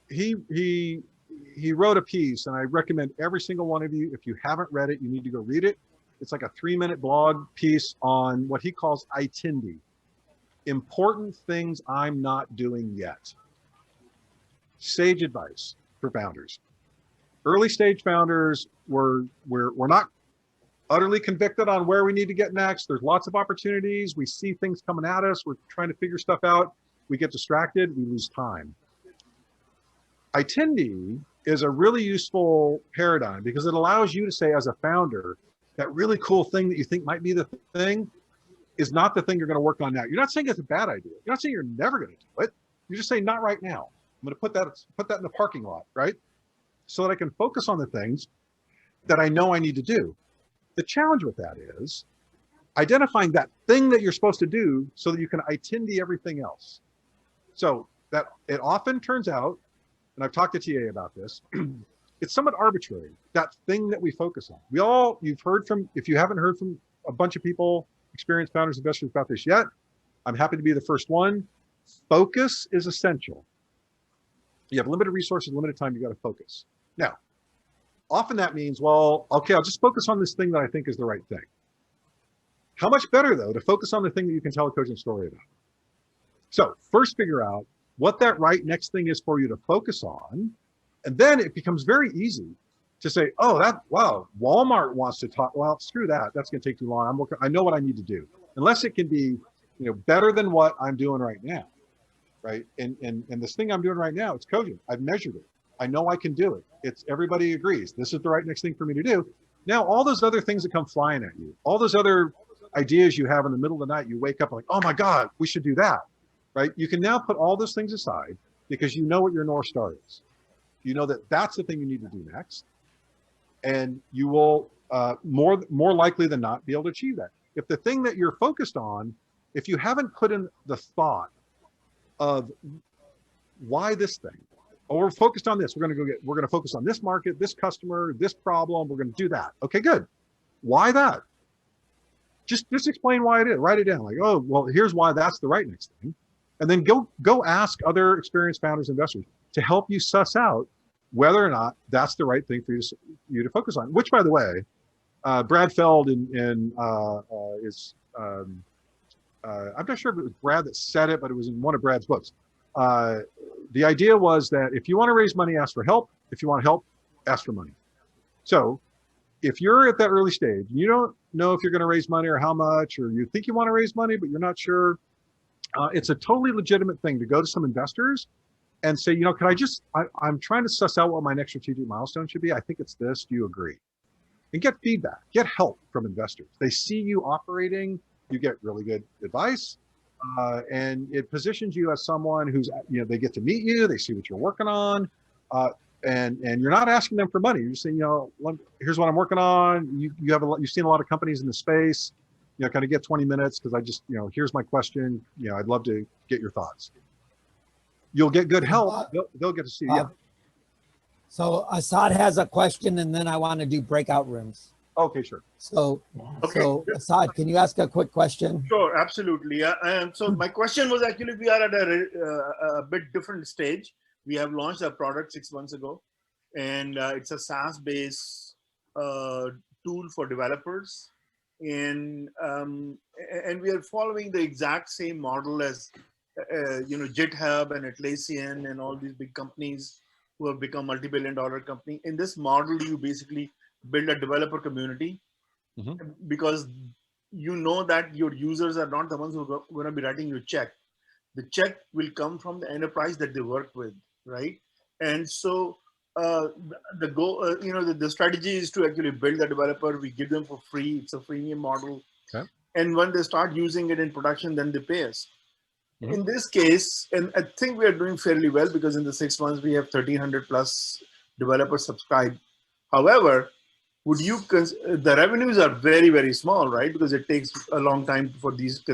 He wrote a piece, and I recommend every single one of you, if you haven't read it, you need to go read it. It's like a 3-minute blog piece on what he calls ITINDI, important things I'm not doing yet. Sage advice for founders. Early stage founders, we're not utterly convicted on where we need to get next. There's lots of opportunities. We see things coming at us. We're trying to figure stuff out. We get distracted. We lose time. ITINDI is a really useful paradigm because it allows you to say, as a founder, that really cool thing that you think might be the thing is not the thing you're going to work on now. You're not saying it's a bad idea. You're not saying you're never going to do it. You're just saying not right now. I'm going to put that in the parking lot, right? So that I can focus on the things that I know I need to do. The challenge with that is identifying that thing that you're supposed to do so that you can ITINDI everything else. So that it often turns out, and I've talked to TA about this, it's somewhat arbitrary, that thing that we focus on. You've heard from, if you haven't heard from a bunch of people, experienced founders, investors about this yet, I'm happy to be the first one. Focus is essential. You have limited resources, limited time, you got to focus. Now, often that means, well, okay, I'll just focus on this thing that I think is the right thing. How much better, though, to focus on the thing that you can tell a cogent story about? So first figure out what that right next thing is for you to focus on. And then it becomes very easy to say, oh, wow, Walmart wants to talk. Well, screw that. That's going to take too long. I know what I need to do. Unless it can be, better than what I'm doing right now, right? And this thing I'm doing right now, it's cogent. I've measured it. I know I can do it. Everybody agrees. This is the right next thing for me to do. Now, all those other things that come flying at you, all those other ideas you have in the middle of the night, you wake up like, oh my God, we should do that, right? You can now put all those things aside because you know what your North Star is. You know that that's the thing you need to do next. And you will more likely than not be able to achieve that. If the thing that you're focused on, if you haven't put in the thought of why this thing, or we're focused on this, we're going to focus on this market, this customer, this problem, we're going to do that. Okay, good. Why that? Just explain why it is. Write it down. Like, oh, well, here's why that's the right next thing. And then go ask other experienced founders, investors to help you suss out whether or not that's the right thing for you to focus on. Which, by the way, Brad Feld I'm not sure if it was Brad that said it, but it was in one of Brad's books. The idea was that if you want to raise money, ask for help. If you want help, ask for money. So if you're at that early stage, you don't know if you're going to raise money or how much, or you think you want to raise money, but you're not sure, it's a totally legitimate thing to go to some investors and say, I'm trying to suss out what my next strategic milestone should be. I think it's this. Do you agree? And get feedback, get help from investors. They see you operating, you get really good advice, and it positions you as someone who's, they get to meet you, they see what you're working on, and you're not asking them for money. You're just saying, here's what I'm working on. You've seen a lot of companies in the space, kind of get 20 minutes because I just, here's my question. I'd love to get your thoughts. You'll get good help. They'll get to see you. So Assad has a question, and then I want to do breakout rooms. Okay, sure. So Assad, can you ask a quick question? Sure, absolutely. So my question was actually, we are at a bit different stage. We have launched our product 6 months ago, and it's a SaaS-based tool for developers. And we are following the exact same model as GitHub and Atlassian and all these big companies who have become multi-billion-dollar company. In this model, you basically build a developer community, Mhm. because you know that your users are not the ones who are going to be writing you a check. The check will come from the enterprise that they work with, right? And so the goal, the strategy is to actually build the developer. We give them for free. It's a freemium model. Okay. And when they start using it in production, then they pay us. Mhm. In this case, and I think we are doing fairly well, because in the 6 months we have 1,300 plus developers subscribed. However, the revenues are very, very small, right? Because it takes a long time for these to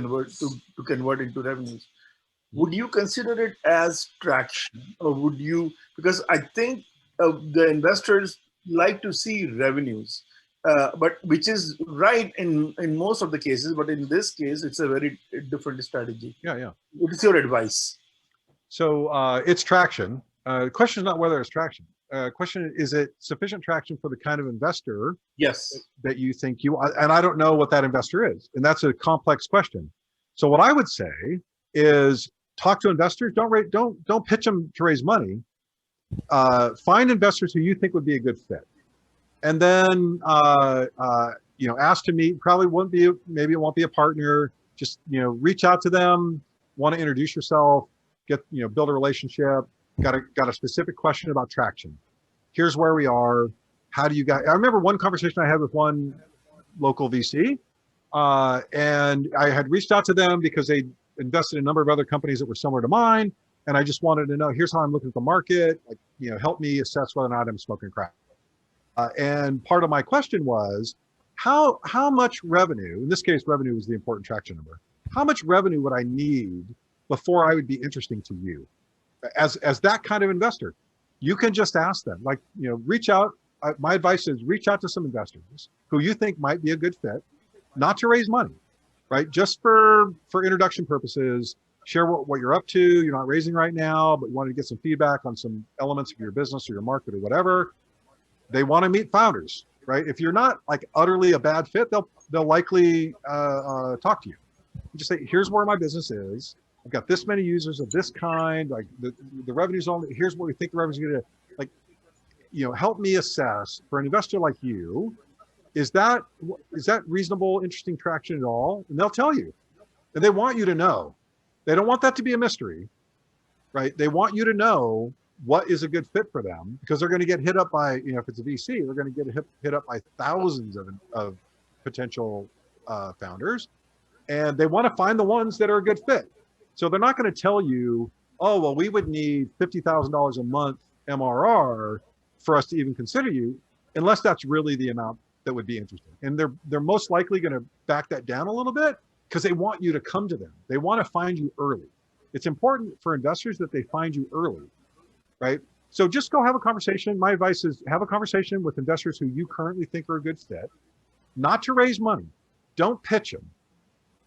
convert into revenues. Would you consider it as traction, or would you, because I think the investors like to see revenues, but which is right in most of the cases, but in this case, it's a very different strategy. Yeah. What is your advice? So it's traction. The question is not whether it's traction. Question is it sufficient traction for the kind of investor Yes. that you think you are? And I don't know what that investor is, and that's a complex question. So what I would say is talk to investors. Don't pitch them to raise money. Find investors who you think would be a good fit, and then ask to meet. Maybe it won't be a partner. Just reach out to them. Want to introduce yourself. Build a relationship. Got a specific question about traction. Here's where we are. How do you guys? I remember one conversation I had with one local VC, and I had reached out to them because they invested in a number of other companies that were similar to mine, and I just wanted to know, here's how I'm looking at the market. Help me assess whether or not I'm smoking crack. And part of my question was, how much revenue? In this case, revenue was the important traction number. How much revenue would I need before I would be interesting to you, as that kind of investor? You can just ask them, reach out. My advice is reach out to some investors who you think might be a good fit, not to raise money, right? Just for introduction purposes. Share what you're up to. You're not raising right now, but you want to get some feedback on some elements of your business or your market or whatever. They want to meet founders, right? If you're not utterly a bad fit, they'll likely talk to you. Just say, here's where my business is. I've got this many users of this kind. The revenue's only. Here's what we think the revenue's going to. Help me assess for an investor like you. Is that reasonable, interesting traction at all? And they'll tell you, and they want you to know. They don't want that to be a mystery, right? They want you to know what is a good fit for them, because they're going to get hit up by, if it's a VC, they're going to get hit up by thousands of potential founders, and they want to find the ones that are a good fit. So they're not going to tell you, oh, well, we would need $50,000 a month MRR for us to even consider you, unless that's really the amount that would be interesting. And they're most likely going to back that down a little bit, because they want you to come to them. They want to find you early. It's important for investors that they find you early, right? So just go have a conversation. My advice is have a conversation with investors who you currently think are a good fit, not to raise money. Don't pitch them.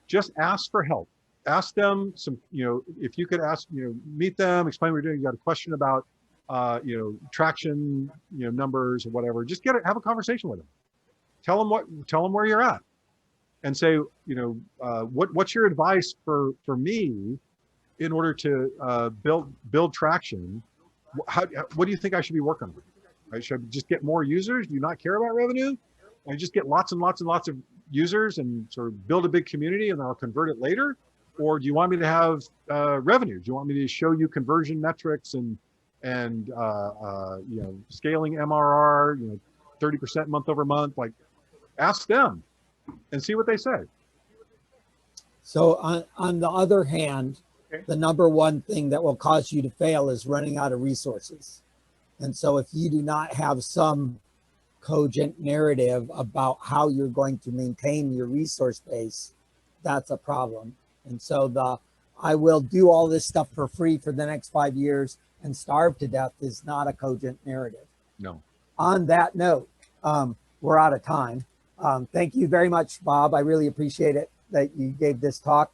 Just ask for help. Ask them some, if you could ask, meet them, explain what you're doing. You got a question about, traction, numbers or whatever. Just have a conversation with them. Tell them where you're at, and say, what's your advice for me in order to build traction? What do you think I should be working on? Right? Should I just get more users? Do you not care about revenue? I just get lots and lots and lots of users and sort of build a big community and then I'll convert it later? Or do you want me to have revenue? Do you want me to show you conversion metrics and scaling MRR, 30% month over month? Ask them and see what they say. So on the other hand, Okay. the number one thing that will cause you to fail is running out of resources. And so if you do not have some cogent narrative about how you're going to maintain your resource base, that's a problem. And so I will do all this stuff for free for the next 5 years and starve to death is not a cogent narrative. No. On that note, we're out of time. Thank you very much, Bob. I really appreciate it that you gave this talk.